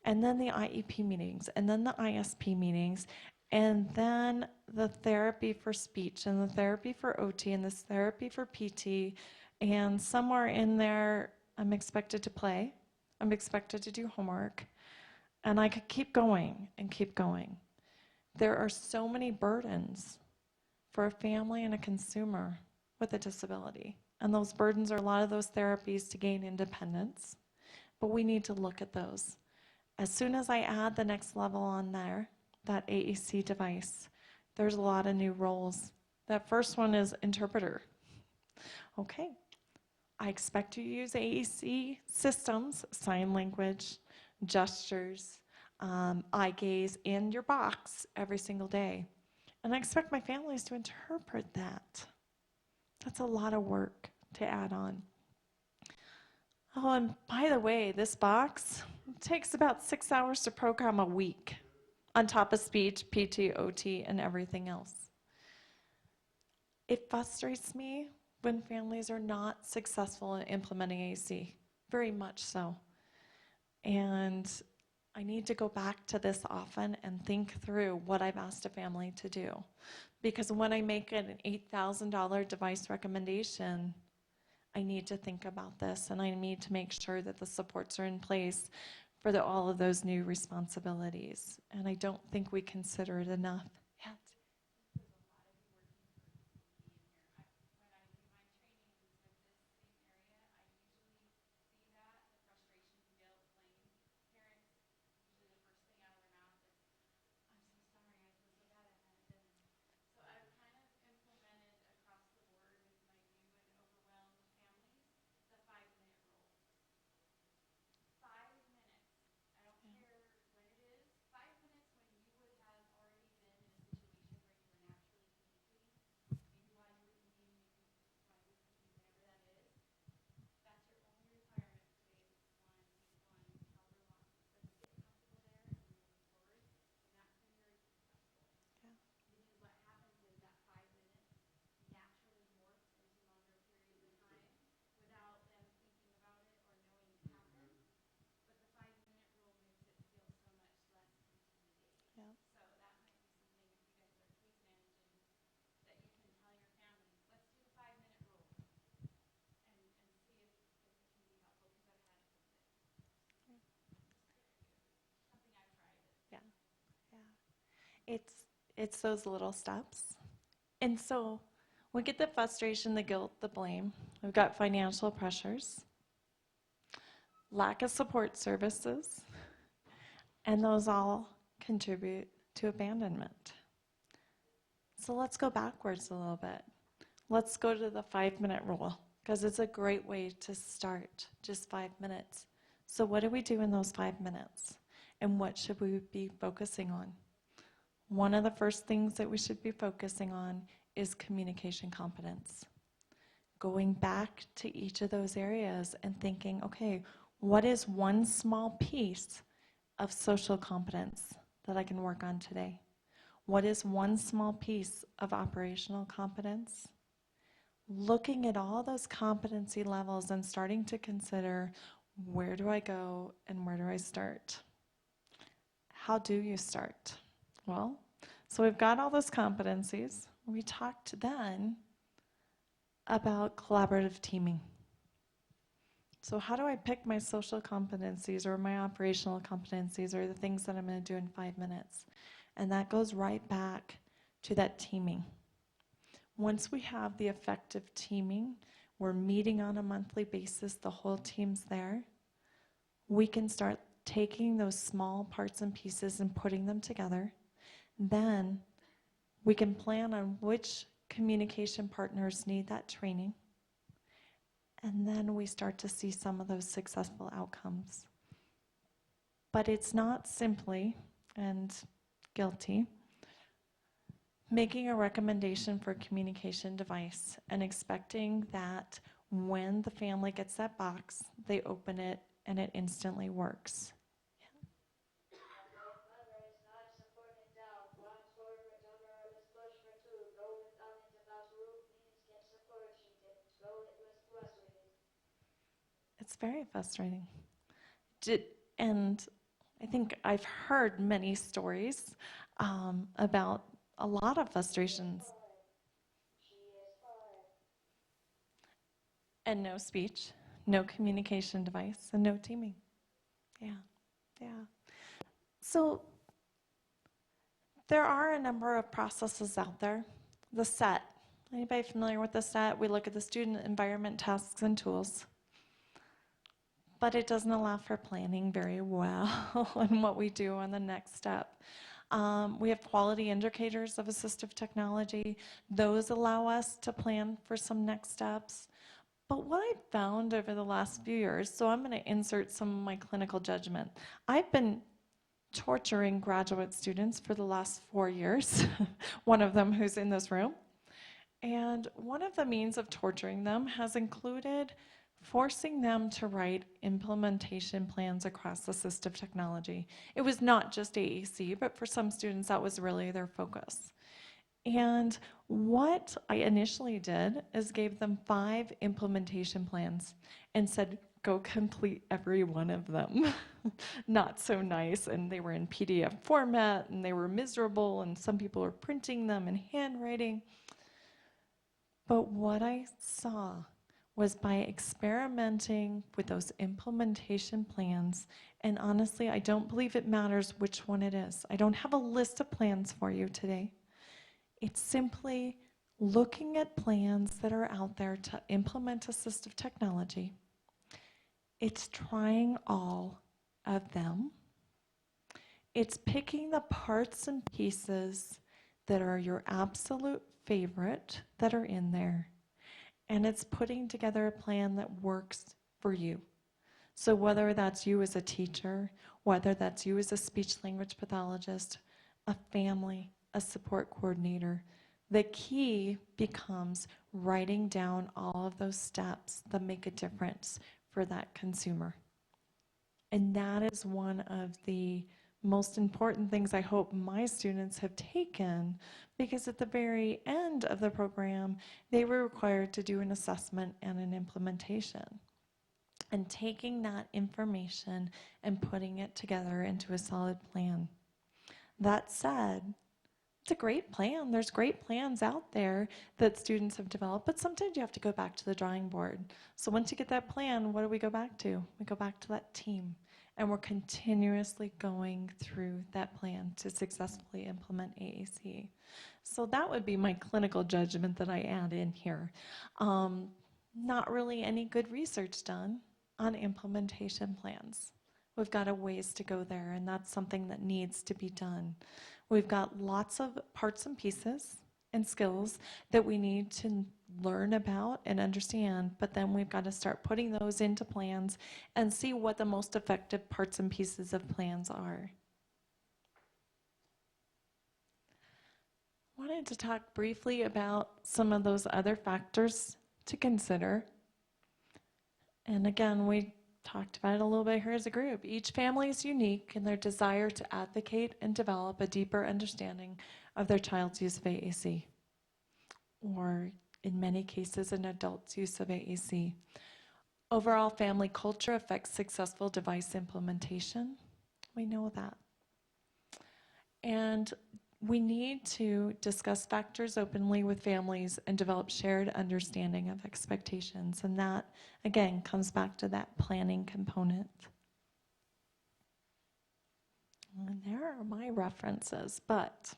Speaker 1: and then the IEP meetings, and then the ISP meetings, and then the therapy for speech, and the therapy for OT, and this therapy for PT, and somewhere in there, I'm expected to play, I'm expected to do homework, and I could keep going and keep going. There are so many burdens for a family and a consumer with a disability. And those burdens are a lot of those therapies to gain independence. But we need to look at those. As soon as I add the next level on there, that AAC device, there's a lot of new roles. That first one is interpreter. Okay, I expect you to use AAC systems, sign language, gestures, eye gaze in your box every single day. And I expect my families to interpret that. That's a lot of work to add on. Oh, and by the way, this box takes about 6 hours to program a week on top of speech, PT, OT, and everything else. It frustrates me when families are not successful in implementing AAC, very much so. And I need to go back to this often and think through what I've asked a family to do. Because when I make an $8,000 device recommendation, I need to think about this, and I need to make sure that the supports are in place for all of those new responsibilities. And I don't think we consider it enough. Yeah. Yeah. Yeah. Yeah. It's it's those little steps. And so we get the frustration, the guilt, the blame. We've got financial pressures, lack of support services, and those all contribute to abandonment. So let's go backwards a little bit. Let's go to the 5-minute rule, because it's a great way to start, just 5 minutes. So what do we do in those 5 minutes? And what should we be focusing on? One of the first things that we should be focusing on is communication competence. Going back to each of those areas and thinking, okay, what is one small piece of social competence that I can work on today? What is one small piece of operational competence? Looking at all those competency levels and starting to consider, where do I go and where do I start? How do you start? Well, so we've got all those competencies. We talked then about collaborative teaming. So how do I pick my social competencies or my operational competencies or the things that I'm going to do in 5 minutes? And that goes right back to that teaming. Once we have the effective teaming, we're meeting on a monthly basis, the whole team's there, we can start taking those small parts and pieces and putting them together. Then we can plan on which communication partners need that training. And then we start to see some of those successful outcomes. But it's not simply, and guilty, making a recommendation for a communication device and expecting that when the family gets that box, they open it and it instantly works. It's very frustrating. And I think I've heard many stories about a lot of frustrations. And no speech, no communication device, and no teaming. Yeah, yeah. So there are a number of processes out there. The SET. Anybody familiar with the SET? We look at the student environment tasks and tools. But it doesn't allow for planning very well in what we do on the next step. We have quality indicators of assistive technology. Those allow us to plan for some next steps. But what I found over the last few years, so I'm going to insert some of my clinical judgment. I've been torturing graduate students for the last 4 years, one of them who's in this room. And one of the means of torturing them has included forcing them to write implementation plans across assistive technology. It was not just AAC, but for some students that was really their focus. And what I initially did is gave them 5 implementation plans and said, go complete every one of them. Not so nice, and they were in PDF format, and they were miserable, and some people were printing them in handwriting. But what I saw was by experimenting with those implementation plans, and honestly, I don't believe it matters which one it is. I don't have a list of plans for you today. It's simply looking at plans that are out there to implement assistive technology. It's trying all of them. It's picking the parts and pieces that are your absolute favorite that are in there. And it's putting together a plan that works for you. So whether that's you as a teacher, whether that's you as a speech language pathologist, a family, a support coordinator, the key becomes writing down all of those steps that make a difference for that consumer. And that is one of the most important things I hope my students have taken, because at the very end of the program, they were required to do an assessment and an implementation. And taking that information and putting it together into a solid plan. That said, it's a great plan. There's great plans out there that students have developed, but sometimes you have to go back to the drawing board. So once you get that plan, what do we go back to? We go back to that team. And we're continuously going through that plan to successfully implement AAC. So that would be my clinical judgment that I add in here. Not really any good research done on implementation plans. We've got a ways to go there, and that's something that needs to be done. We've got lots of parts and pieces and skills that we need to learn about and understand, but then we've got to start putting those into plans and see what the most effective parts and pieces of plans are. I wanted to talk briefly about some of those other factors to consider. And again, we talked about it a little bit here as a group. Each family is unique in their desire to advocate and develop a deeper understanding of their child's use of AAC, or in many cases, an adult's use of AAC. Overall family culture affects successful device implementation. We know that. And we need to discuss factors openly with families and develop shared understanding of expectations. And that, again, comes back to that planning component. And there are my references, but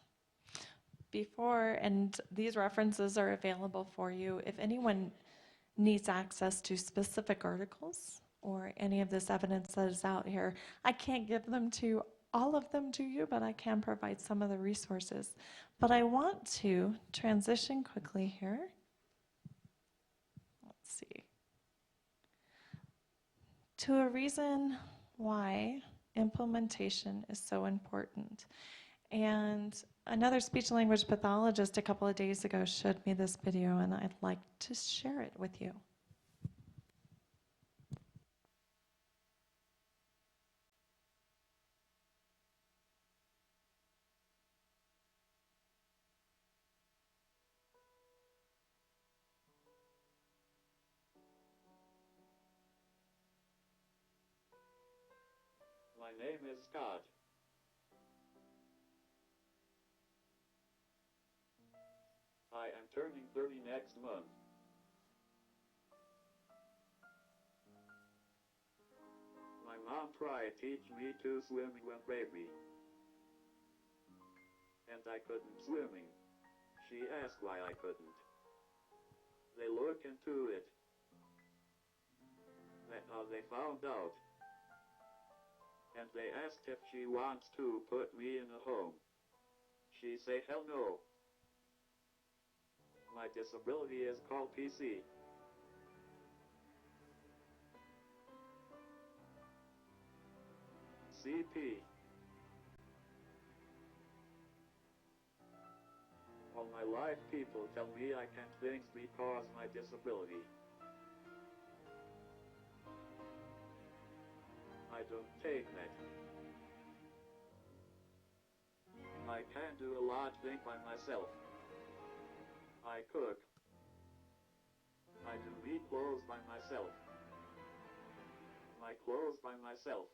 Speaker 1: before, and these references are available for you, if anyone needs access to specific articles or any of this evidence that is out here, I can't give them to all of them to you, but I can provide some of the resources. But I want to transition quickly here. Let's see. To a reason why implementation is so important. And another speech language pathologist a couple of days ago showed me this video, and I'd like to share it with you.
Speaker 3: My name is Scott. I am turning 30 next month. My mom tried to teach me to swim when baby, and I couldn't swimming. She asked why I couldn't. They looked into it. That's how they found out. And they asked if she wants to put me in a home. She said hell no. My disability is called PC. CP. All my life people tell me I can't think because my disability. I don't take that. I can't do a lot of things by myself. I cook. I do neat clothes by myself. My clothes by myself.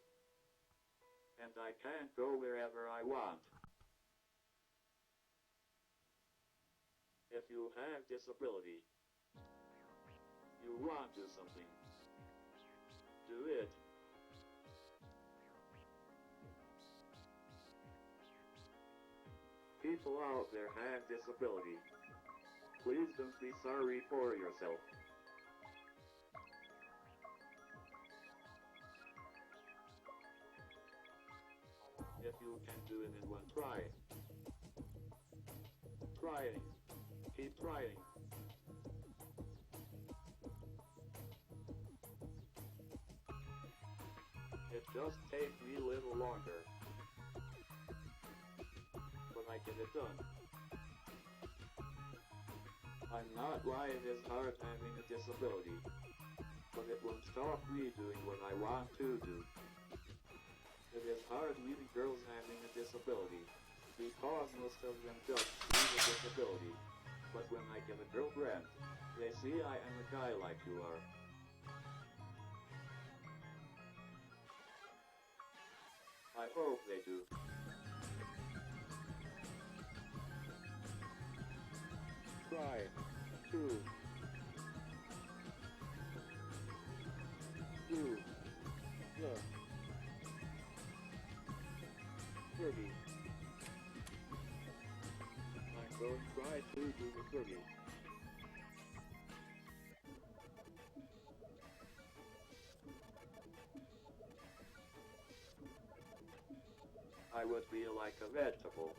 Speaker 3: And I can't go wherever I want. If you have disability, you want to do something, do it. People out there have disability. Please don't be sorry for yourself. If you can do it in one try, trying. Keep trying. It just takes me a little longer, but I get it done. I'm not lying as hard having a disability, but it won't stop me doing what I want to do. It is hard meeting girls having a disability, because most of them just see the disability. But when I get a girlfriend, they see I am a guy like you are. I hope they do. Try. 2. Do. The. 30. I'm going to try to do the 30. I would be like a vegetable.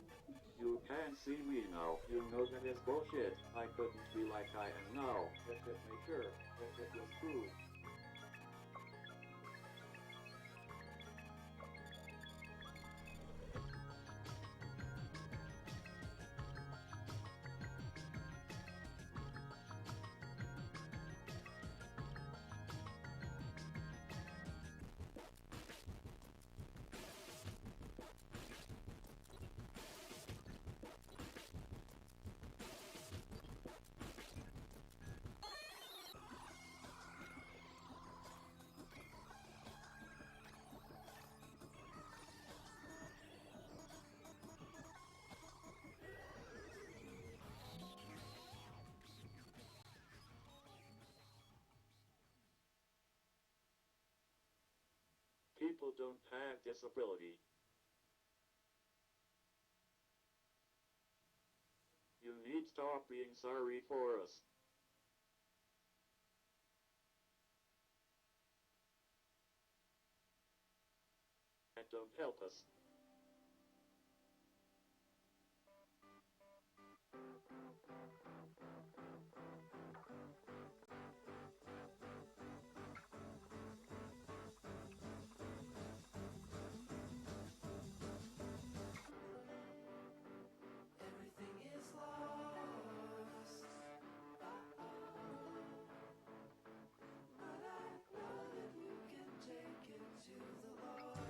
Speaker 3: You can't see me now. You know that is bullshit. I couldn't be like I am now. If it may sure. If it was true. People don't have disability. You need to stop being sorry for us. And don't help us.
Speaker 4: Everything is lost. But I know that you can take it to the Lord.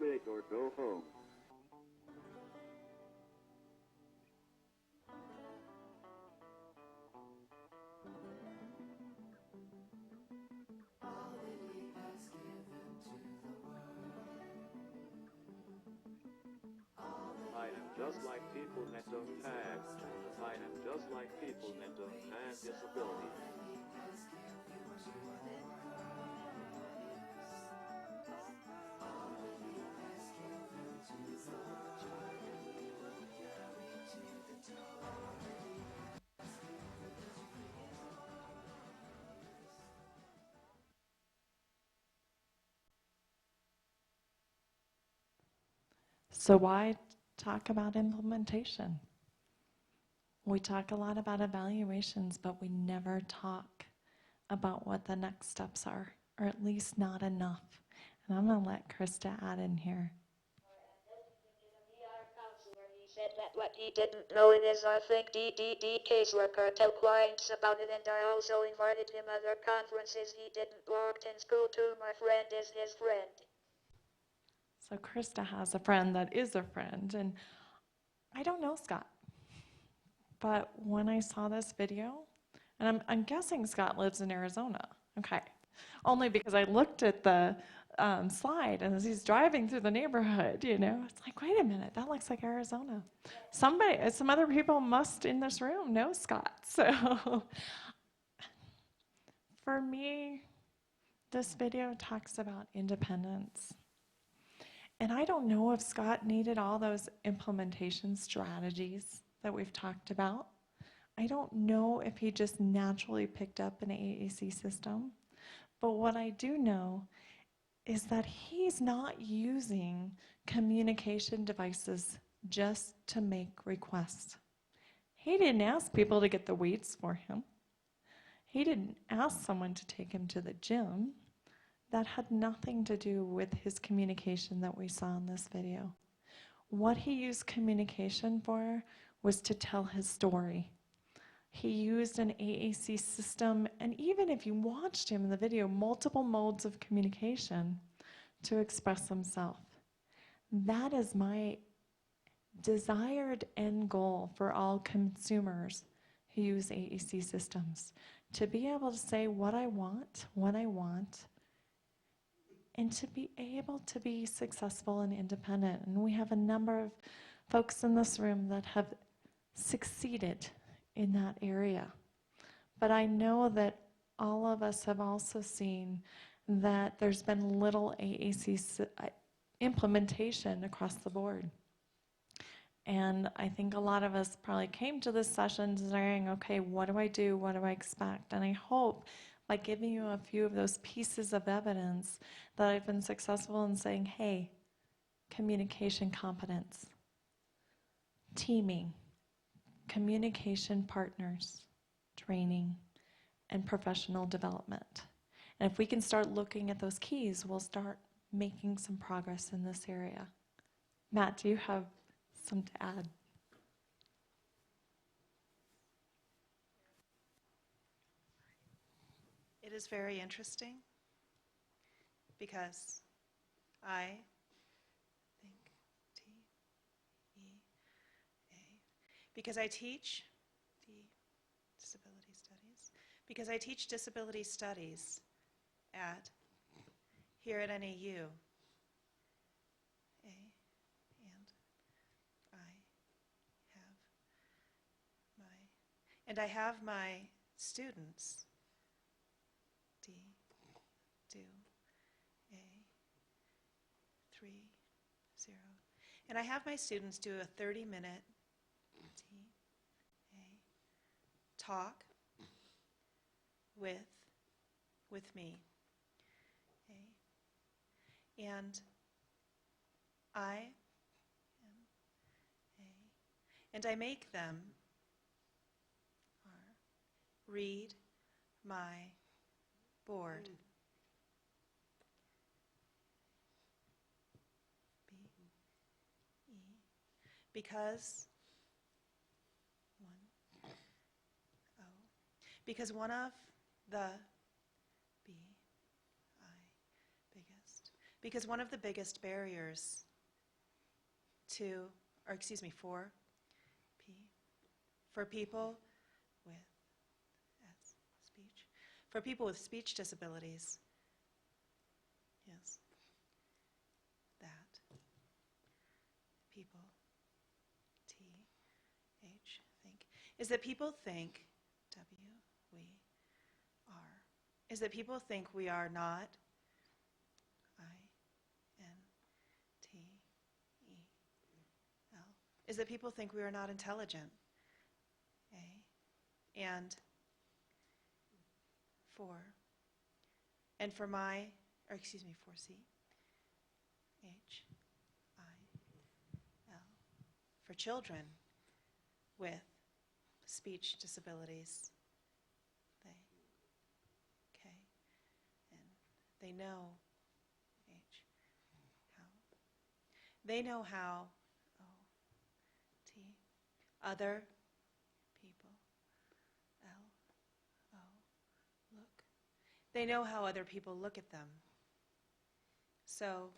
Speaker 3: big or go home.
Speaker 4: all that he has given to the world. All that
Speaker 3: I am just like people that don't have. I am just like people that don't have disabilities.
Speaker 4: he has given to the all that he has given to the world. He will carry to the door.
Speaker 1: So why talk about implementation? We talk a lot about evaluations, but we never talk about what the next steps are, or at least not enough. And I'm going to let Krista add in here.
Speaker 5: Counselor, he said that what he didn't know is I think DDD caseworker tell clients about it, and I also invited him other conferences he didn't walk in school to. My friend is his friend.
Speaker 1: So Krista has a friend that is a friend, and I don't know Scott. But when I saw this video, and I'm guessing Scott lives in Arizona, okay, only because I looked at the slide, and as he's driving through the neighborhood, it's like, wait a minute, that looks like Arizona. Some other people must in this room know Scott. So for me, this video talks about independence. And I don't know if Scott needed all those implementation strategies that we've talked about. I don't know if he just naturally picked up an AAC system. But what I do know is that he's not using communication devices just to make requests. He didn't ask people to get the weights for him. He didn't ask someone to take him to the gym. That had nothing to do with his communication that we saw in this video. What he used communication for was to tell his story. He used an AAC system, and even if you watched him in the video, multiple modes of communication to express himself. That is my desired end goal for all consumers who use AAC systems, to be able to say what I want, and to be able to be successful and independent. And we have a number of folks in this room that have succeeded in that area. But I know that all of us have also seen that there's been little AAC implementation across the board. And I think a lot of us probably came to this session saying, okay, what do I do? What do I expect? And I hope by giving you a few of those pieces of evidence that I've been successful in saying, hey, communication competence, teaming, communication partners, training, and professional development. And if we can start looking at those keys, we'll start making some progress in this area. Matt, do you have some to add?
Speaker 6: It is very interesting because I think because I teach the disability studies, because I teach disability studies here at NAU, and I have my students do a 3-0, and I have my students do a 30-minute talk with me, and I make them read my board. Because one of the Because one of the biggest barriers for people with speech disabilities is that people people think we are not is that people think we are not intelligent. And for C, HIL, for children with speech disabilities, they know how other people look. They know how other people look at them. So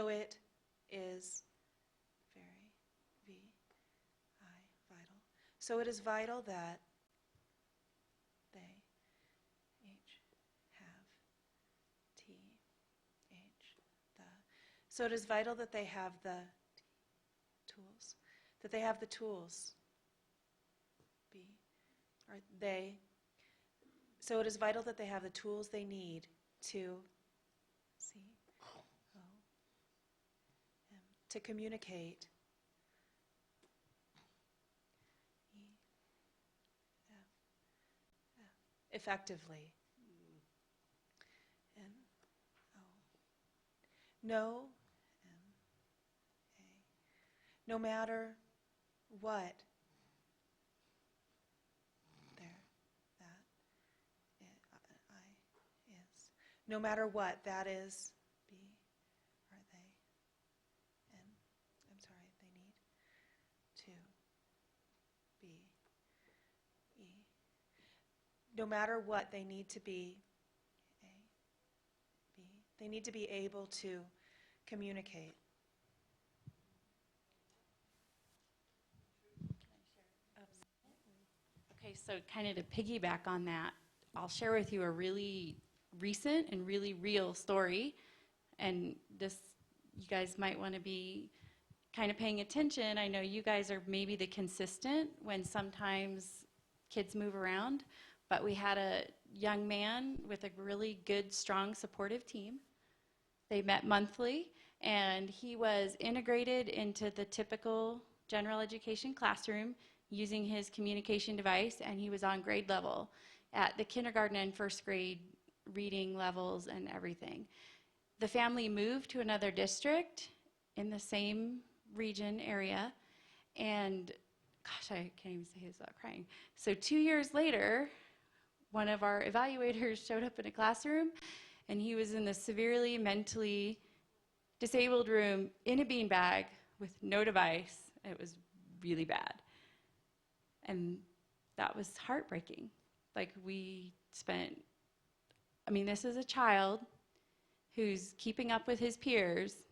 Speaker 6: it is vital. So it is vital that they So it is vital that they have the tools. So it is vital that they have the tools they need to communicate effectively. No matter what no matter what that is, they need to be, no matter what they need to be, they need to be able to communicate.
Speaker 7: Okay, so kind of to piggyback on that, I'll share with you a really recent and really real story. And this, you guys might want to be kind of paying attention. I know you guys are maybe the consistent when sometimes kids move around, but we had a young man with a really good, strong, supportive team. They met monthly, and he was integrated into the typical general education classroom using his communication device, and he was on grade level at the kindergarten and first grade reading levels and everything. The family moved to another district in the same region area, and gosh, I can't even say this without crying. So 2 years later, one of our evaluators showed up in a classroom, and he was in the severely mentally disabled room in a beanbag with no device. It was really bad. And that was heartbreaking. Like, we spent, this is a child who's keeping up with his peers,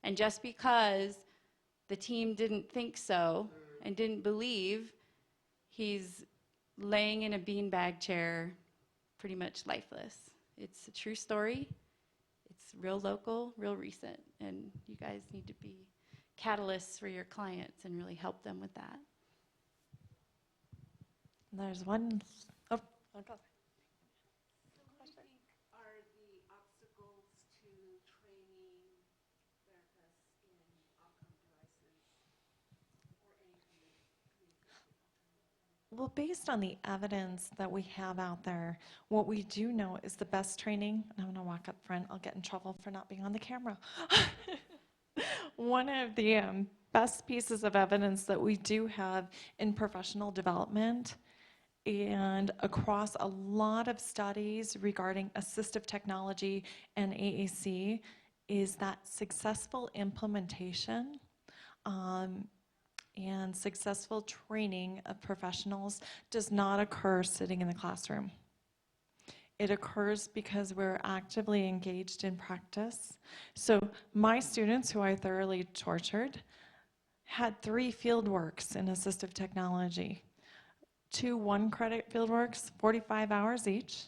Speaker 7: and just because the team didn't think so and didn't believe, he's laying in a beanbag chair, pretty much lifeless. It's a true story. It's real local, real recent, and you guys need to be catalysts for your clients and really help them with that.
Speaker 1: There's one. Oh, okay.
Speaker 2: So what do you think are the obstacles to training therapists in outcome devices or any kind of communication outcome?
Speaker 1: Well, based on the evidence that we have out there, what we do know is the best training, and I'm going to walk up front, I'll get in trouble for not being on the camera. One of the best pieces of evidence that we do have in professional development and across a lot of studies regarding assistive technology and AAC is that successful implementation and successful training of professionals does not occur sitting in the classroom. It occurs because we're actively engaged in practice. So my students, who I thoroughly tortured, had 3 field works in assistive technology. 2 1-credit field works, 45 hours each,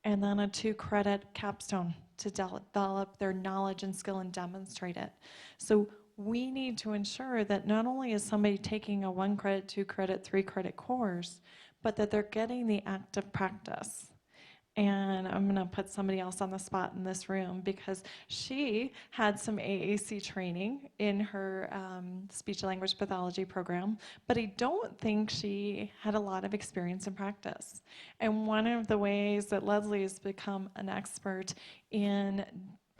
Speaker 1: and then a 2-credit capstone to develop their knowledge and skill and demonstrate it. So we need to ensure that not only is somebody taking a 1-credit, 2-credit, 3-credit course, but that they're getting the active practice. And I'm going to put somebody else on the spot in this room because she had some AAC training in her speech language pathology program, but I don't think she had a lot of experience in practice. And one of the ways that Leslie has become an expert in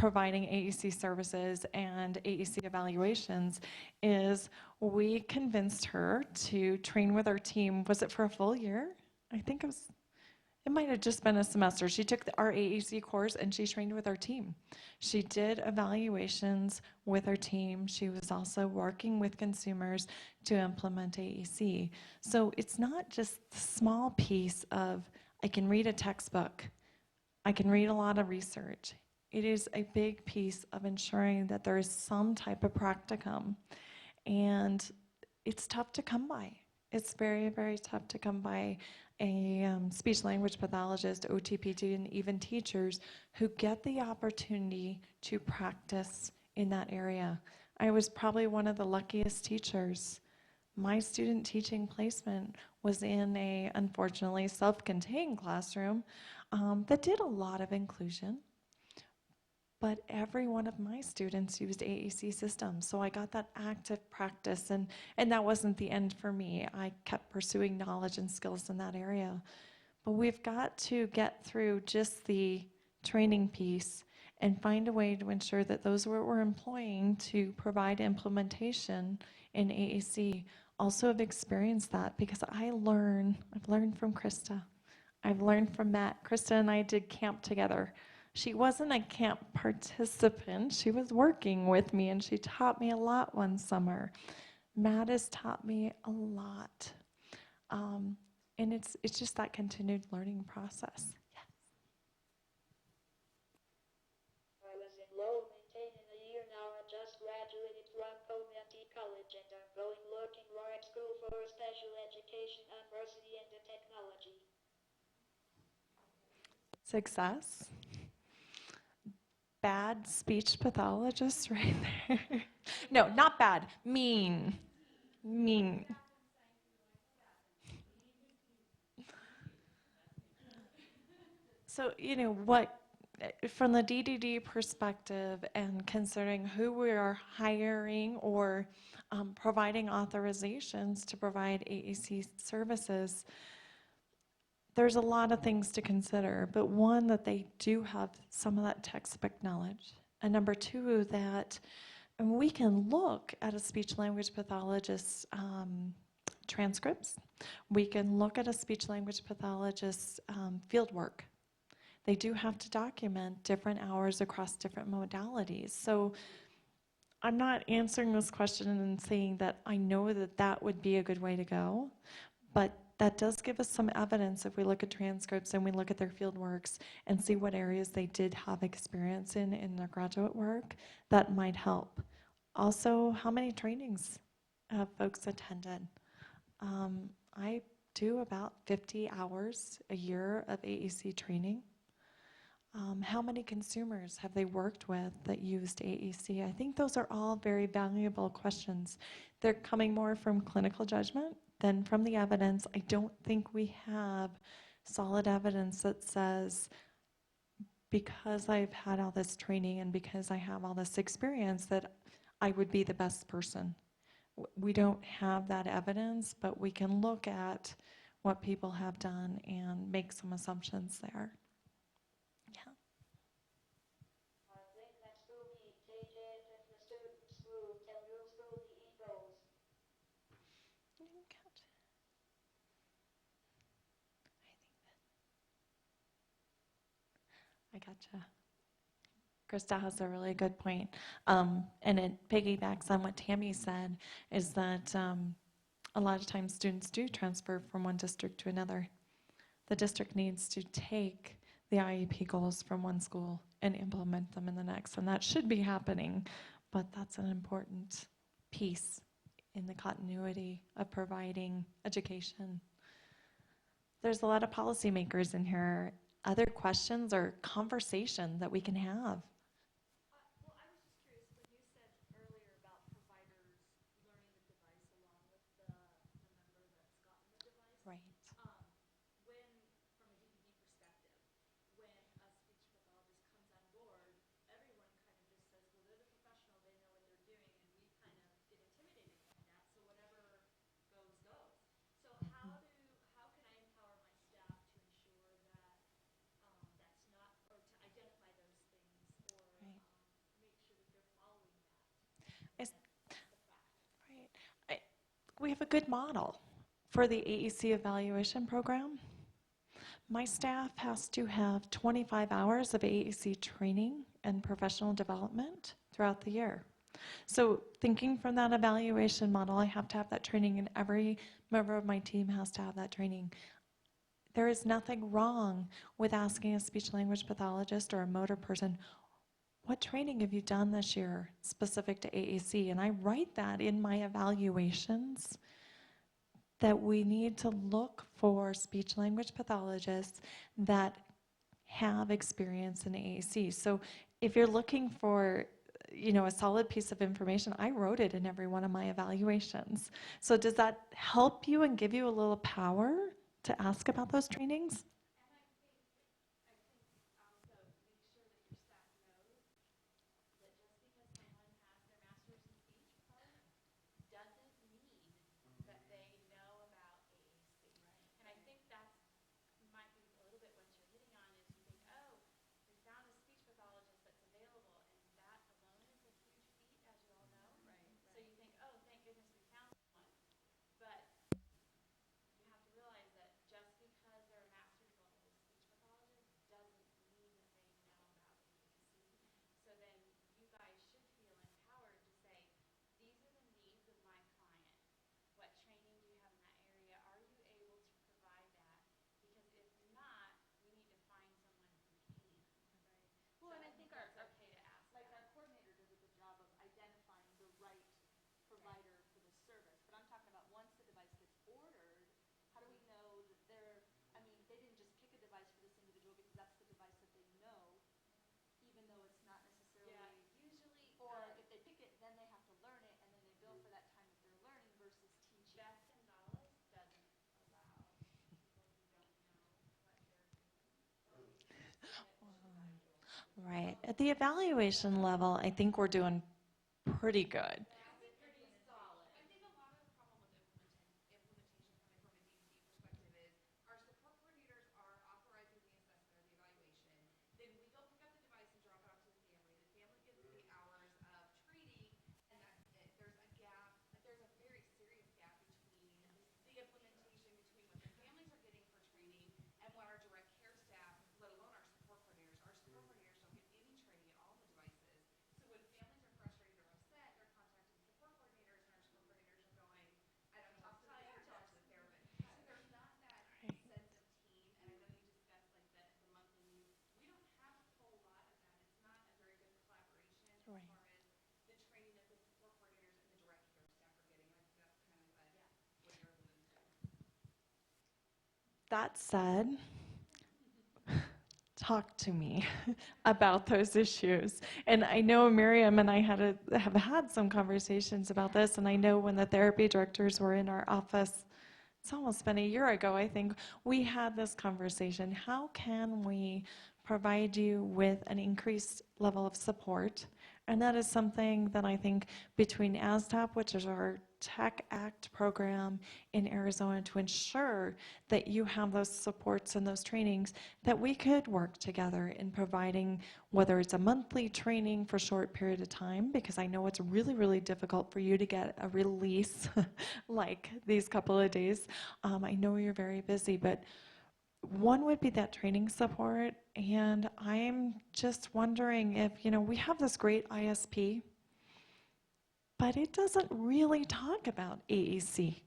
Speaker 1: providing AAC services and AAC evaluations is we convinced her to train with our team. Was it for a full year? I think it might have just been a semester. She took our AAC course and she trained with our team. She did evaluations with our team. She was also working with consumers to implement AAC. So it's not just the small piece of, I can read a textbook, I can read a lot of research. It is a big piece of ensuring that there is some type of practicum. And it's tough to come by. It's very, very tough to come by a speech language pathologist, OTPT, and even teachers who get the opportunity to practice in that area. I was probably one of the luckiest teachers. My student teaching placement was in a, unfortunately, self-contained classroom that did a lot of inclusion. But every one of my students used AAC systems, so I got that active practice, and that wasn't the end for me. I kept pursuing knowledge and skills in that area. But we've got to get through just the training piece and find a way to ensure that those who we're employing to provide implementation in AAC also have experienced that, because I've learned from Krista. I've learned from Matt. Krista and I did camp together. She wasn't a camp participant. She was working with me, and she taught me a lot one summer. Matt has taught me a lot. And it's just that continued learning process. Yes.
Speaker 5: I was in low maintaining a year now. I just graduated from College and I'm going looking for a school for special education, university, and the technology.
Speaker 1: Success. Bad speech pathologists right there. No, not bad. Mean. Mean. So, from the DDD perspective and considering who we are hiring or providing authorizations to provide AAC services, there's a lot of things to consider, but one, that they do have some of that textbook knowledge. And number 2, that we can look at a speech language pathologist's transcripts. We can look at a speech language pathologist's field work. They do have to document different hours across different modalities. So I'm not answering this question and saying that I know that that would be a good way to go, but that does give us some evidence if we look at transcripts and we look at their field works and see what areas they did have experience in their graduate work. That might help. Also, how many trainings have folks attended? I do about 50 hours a year of AAC training. How many consumers have they worked with that used AAC? I think those are all very valuable questions. They're coming more from clinical judgment than from the evidence. I don't think we have solid evidence that says, because I've had all this training and because I have all this experience, that I would be the best person. We don't have that evidence, but we can look at what people have done and make some assumptions there. Yeah.
Speaker 5: I think that's for me. Take it if the students will tell you through the egos.
Speaker 1: I gotcha. Krista has a really good point. And it piggybacks on what Tammy said, is that a lot of times students do transfer from one district to another. The district needs to take the IEP goals from one school and implement them in the next. And that should be happening, but that's an important piece in the continuity of providing education. There's a lot of policymakers in here. Other questions or conversation that we can have?
Speaker 2: Well, I was just curious, when you said earlier about providers learning the device along with the member that's gotten the device.
Speaker 1: Right.
Speaker 2: When, from a DPD perspective, when a speech pathologist comes on board, everyone kind of just says, well, they're the professional, they know what they're doing, and we kind of get intimidated by that, so whatever goes, goes. So how can I empower my staff to ensure that that's not, or to identify those things, or
Speaker 1: Right.
Speaker 2: make sure that they're following that?
Speaker 1: Is-
Speaker 2: That's the fact.
Speaker 1: Right. We have a good model for the AEC evaluation program. My staff has to have 25 hours of AEC training and professional development throughout the year. So thinking from that evaluation model, I have to have that training, and every member of my team has to have that training. There is nothing wrong with asking a speech language pathologist or a motor person, what training have you done this year specific to AAC? And I write that in my evaluations, that we need to look for speech language pathologists that have experience in AAC. So if you're looking for, a solid piece of information, I wrote it in every one of my evaluations. So does that help you and give you a little power to ask about those trainings?
Speaker 2: I think also make sure that your staff knows that just because someone has their master's in speech pathology doesn't mean that they know about AAC. And I think that's might be a little bit what you're hitting on is you think, oh, we found a speech pathologist that's available, and that alone is a huge feat, as you all know. So you think, oh, thank goodness we found one. But you have to realize that just because they're a master's level speech pathologist doesn't mean that they know about AAC. So then you guys should feel empowered to say, these are the needs of my client. What training do you have in that area? Are you able to provide that? Because if not, we need to find someone who can.
Speaker 8: Well, and I think our,
Speaker 2: it's okay to ask
Speaker 8: like
Speaker 2: that.
Speaker 8: our coordinator does a good job of identifying the right provider for the service. But I'm talking about once the device gets ordered, how do we know that they didn't just pick a device for this individual because that's the device that they know, even though it's not necessarily.
Speaker 2: Yeah, usually.
Speaker 8: Or if they pick it, then they have to learn it, and then they bill for that time that they're learning versus teaching.
Speaker 2: Beth Gonzalez doesn't allow people who don't know what they're doing
Speaker 1: Right. At the evaluation level, I think we're doing pretty good.
Speaker 2: pretty solid.
Speaker 9: I think a lot of the problem with implementation coming from a DPD perspective is our support coordinators are authorizing the assessment or the evaluation. Then we go pick up the device and drop it off to the family. The family gets 8 hours of training, and that's it. There's a gap. There's a very serious gap between the implementation, between what the families are getting for training and what our direct care staff, let alone our support coordinators. Our support coordinators don't get any training at all in the devices. So when families are frustrated or upset, they're contacting the support coordinators, and our support coordinators are going, I don't know, talk to the therapist. So there's not that sense of team. And I know you discussed like the monthly news. We don't have a whole lot of that. It's not a very good collaboration as far as the training that the support coordinators and the direct care staff are getting. I think that's kind of what you're alluding to.
Speaker 1: That said, talk to me about those issues. And I know Miriam and I have had some conversations about this, and I know when the therapy directors were in our office, it's almost been a year ago, I think, we had this conversation. How can we provide you with an increased level of support? And that is something that I think between ASTAP, which is our Tech Act program in Arizona, to ensure that you have those supports and those trainings, that we could work together in providing, whether it's a monthly training for a short period of time, because I know it's really, really difficult for you to get a release like these couple of days. I know you're very busy, but one would be that training support. And I'm just wondering if, we have this great ISP, but it doesn't really talk about AAC.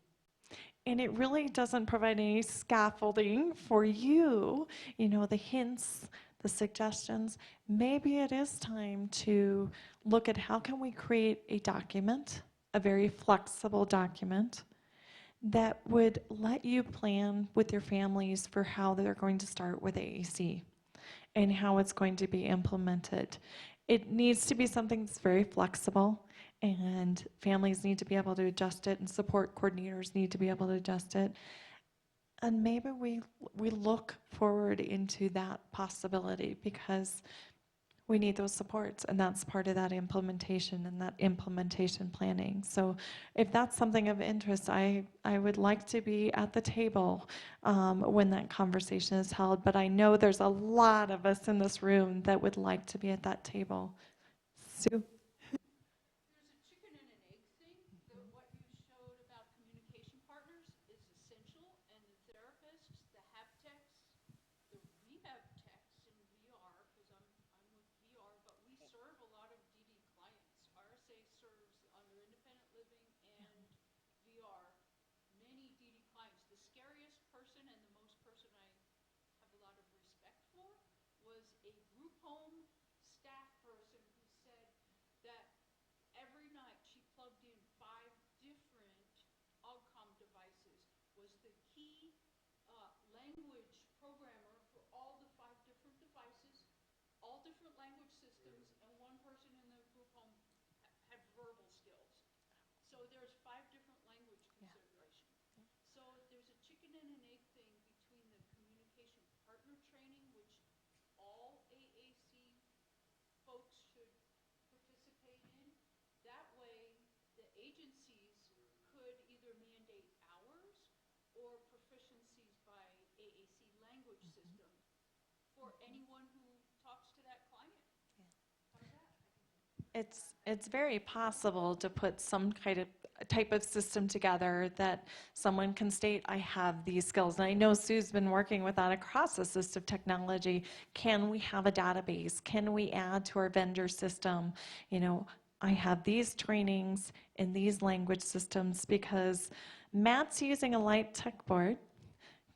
Speaker 1: And it really doesn't provide any scaffolding for you, the hints, the suggestions. Maybe it is time to look at how can we create a document, a very flexible document that would let you plan with your families for how they're going to start with AAC and how it's going to be implemented. It needs to be something that's very flexible, and families need to be able to adjust it, and support coordinators need to be able to adjust it. And maybe we look forward into that possibility, because we need those supports, and that's part of that implementation and that implementation planning. So if that's something of interest, I would like to be at the table when that conversation is held, but I know there's a lot of us in this room that would like to be at that table. Sue?
Speaker 8: There's a chicken and an egg thing. What you showed about communication partners is essential, and the therapists, the haptics, the rehab techs in VR, because I'm with VR, but we serve a lot of DD clients. RSA serves under independent living and VR many DD clients. The scariest person and the most person I have a lot of respect for was a group home staff person who said that every night she plugged in 5 different outcome devices, was the key language programmer for all the 5 different devices, all different language systems, and one person in the group home had verbal skills. So there's 5 different language consideration. So there's a chicken and an egg thing between the communication partner training, which all AAC folks should participate in. That way, the agencies could either mandate hours or proficiencies by AAC language system for anyone who talks to that client. How's that?
Speaker 1: It's very possible to put some kind of type of system together that someone can state, I have these skills. And I know Sue's been working with that across assistive technology. Can we have a database? Can we add to our vendor system? I have these trainings in these language systems, because Matt's using a light tech board.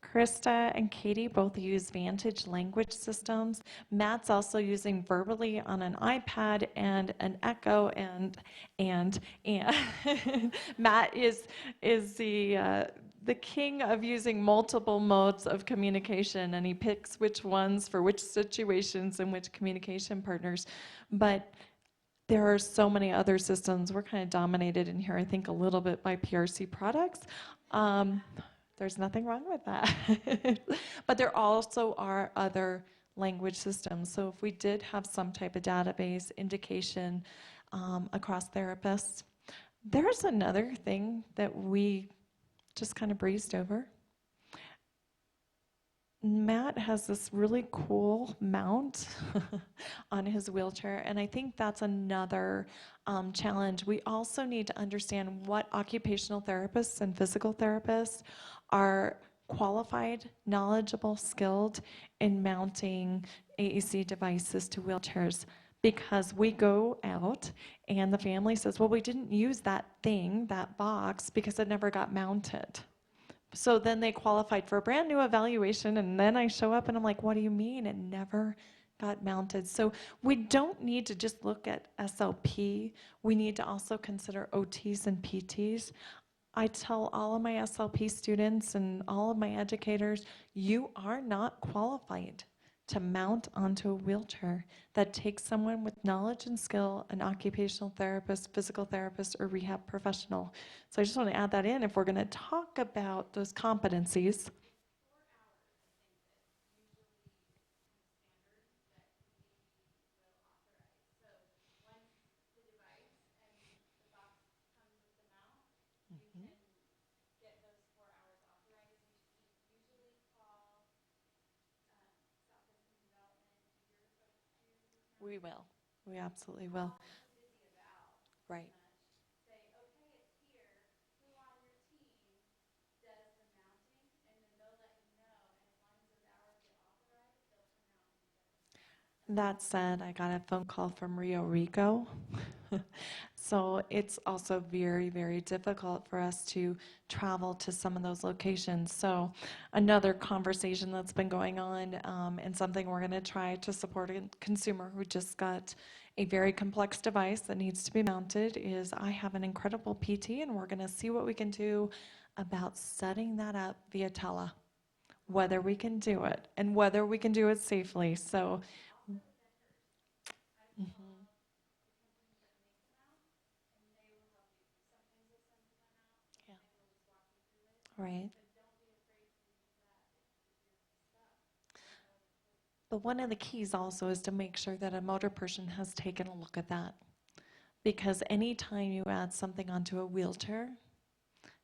Speaker 1: Krista and Katie both use Vantage language systems. Matt's also using Verbally on an iPad and an Echo, and Matt is the king of using multiple modes of communication, and he picks which ones for which situations and which communication partners. But there are so many other systems. We're kind of dominated in here, I think, a little bit by PRC products. There's nothing wrong with that. But there also are other language systems. So if we did have some type of database indication across therapists, there's another thing that we just kind of breezed over. Matt has this really cool mount on his wheelchair, and I think that's another challenge. We also need to understand what occupational therapists and physical therapists are qualified, knowledgeable, skilled in mounting AAC devices to wheelchairs. Because we go out and the family says, well, we didn't use that thing, that box, because it never got mounted. So then they qualified for a brand new evaluation, and then I show up and I'm like, what do you mean? It never got mounted. So we don't need to just look at SLP. We need to also consider OTs and PTs. I tell all of my SLP students and all of my educators, you are not qualified to mount onto a wheelchair. That takes someone with knowledge and skill, an occupational therapist, physical therapist, or rehab professional. So I just want to add that in if we're going to talk about those competencies. We will. We absolutely will. Right. That said, I got a phone call from Rio Rico So it's also very, very difficult for us to travel to some of those locations. So another conversation that's been going on, and something we're going to try to support a consumer who just got a very complex device that needs to be mounted, is I have an incredible PT, and we're going to see what we can do about setting that up via tele, whether we can do it and whether we can do it safely. So, mhm. Yeah. Right. But one of the keys also is to make sure that a motor person has taken a look at that. Because anytime you add something onto a wheelchair,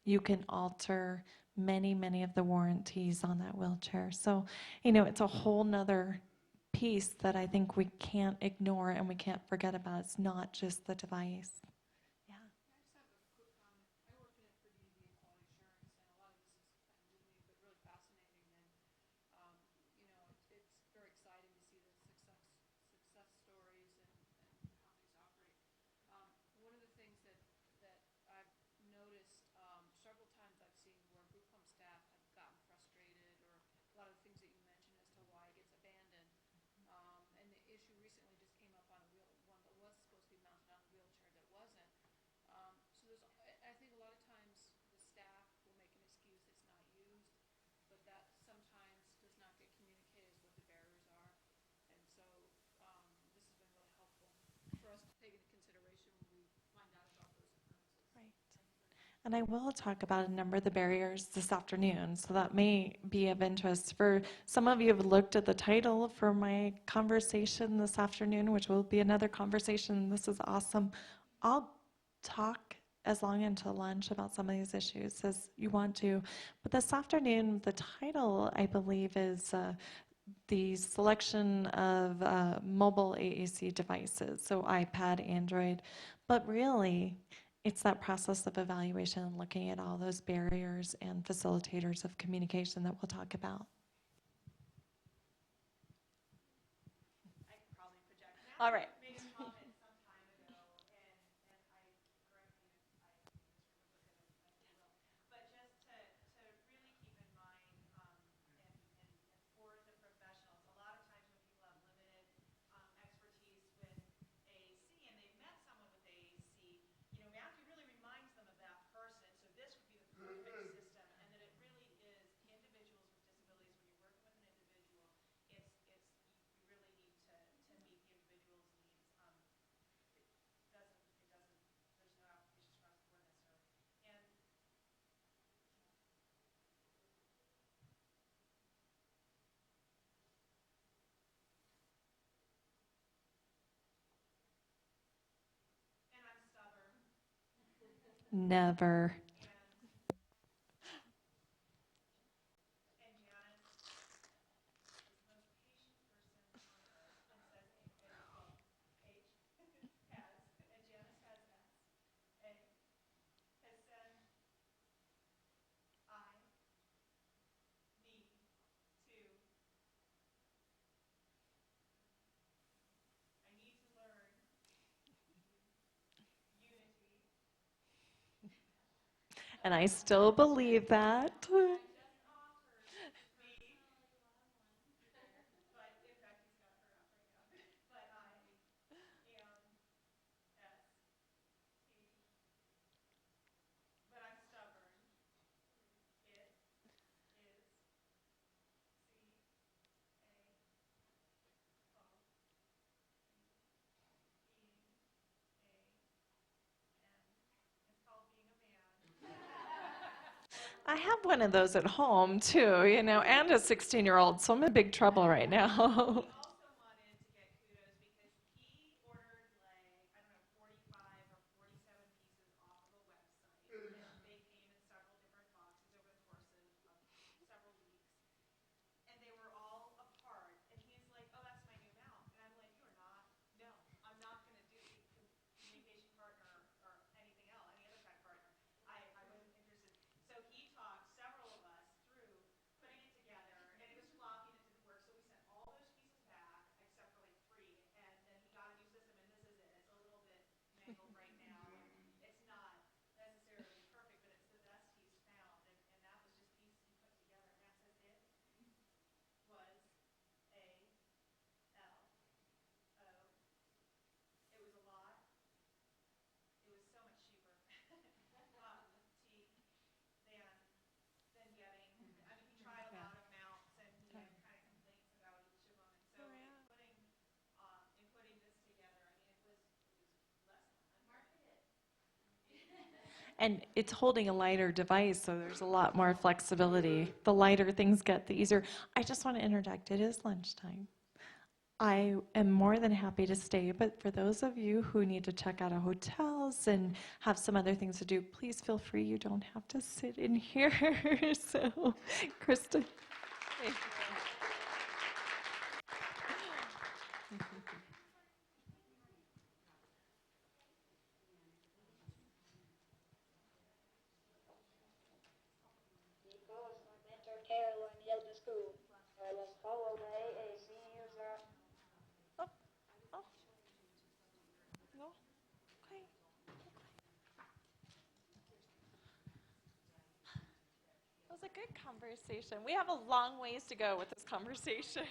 Speaker 1: you can alter many, many of the warranties on that wheelchair. So, it's a whole nother piece that I think we can't ignore and we can't forget about. It's not just the device. Yeah.
Speaker 2: I just have a quick comment. I work in it for DV and quality assurance, and a lot of this is kind of new to me, but really fascinating. And it's very exciting to see the success stories and how things operate. One of the things that I've noticed several times I've seen where group home staff have gotten frustrated, or a lot of the things that you mentioned as to why it gets abandoned. And the issue recently just came up on one that was supposed to be mounted on a wheelchair that wasn't. So I think a lot of times the staff will make an excuse it's not used, but that sometimes does not get communicated as what the barriers are. And so this has been really helpful for us to take into consideration when we find out about those occurrences.
Speaker 1: Right. And I will talk about a number of the barriers this afternoon, so that may be of interest. For some of you have looked at the title for my conversation this afternoon, which will be another conversation. This is awesome. I'll talk as long until lunch about some of these issues as you want to. But this afternoon, the title, I believe, is the selection of mobile AAC devices, so iPad, Android. But really, it's that process of evaluation and looking at all those barriers and facilitators of communication that we'll talk about.
Speaker 8: I could probably project.
Speaker 1: All right.
Speaker 8: Made a comment some time ago, and I correct me if I misremember because I will. But just to really keep in mind, and for the professionals, a lot of times when people have limited expertise with AAC and they've met someone with AAC, Matthew really reminds them of that person. So this would be the perfect system, and that it really is individuals with disabilities. When you're working with an individual, you really need to meet the individual's needs. There's no applications across the board necessarily. And I'm stubborn.
Speaker 1: Never.
Speaker 8: And Janis is the most patient person on earth, and says, H has, and Janis has S, A, has said, I need to, I need to learn unity.
Speaker 1: And I still believe that.
Speaker 8: I just offered the, but in fact he's got her up right now. But I am S, T, but I'm stubborn. It is C, A, O, being a N. It's called being a man.
Speaker 1: I have one of those at home too, and a 16-year-old, so I'm in big trouble right now.
Speaker 8: He also wanted to get kudos because he ordered I don't know, 45 or 47 pieces off of a website. And they came in several different boxes over the course of several weeks. And they were all apart. And he's like, oh, that's my new mount. And I'm like, no, I'm not going to do communication partner or anything else, any other kind of partner. I wasn't interested. So he talked several of us through putting it together, and it was floppy and it didn't work. So we sent all those pieces back.
Speaker 1: And it's holding a lighter device, so there's a lot more flexibility. The lighter things get, the easier. I just want to interject, it is lunchtime. I am more than happy to stay, but for those of you who need to check out of hotels and have some other things to do, please feel free. You don't have to sit in here. So, Krista. Thank you.
Speaker 5: Because my mentor Caroline yelled to school, I was follow the AAC user.
Speaker 1: Oh, oh. No? Okay. That was a good conversation. We have a long ways to go with this conversation.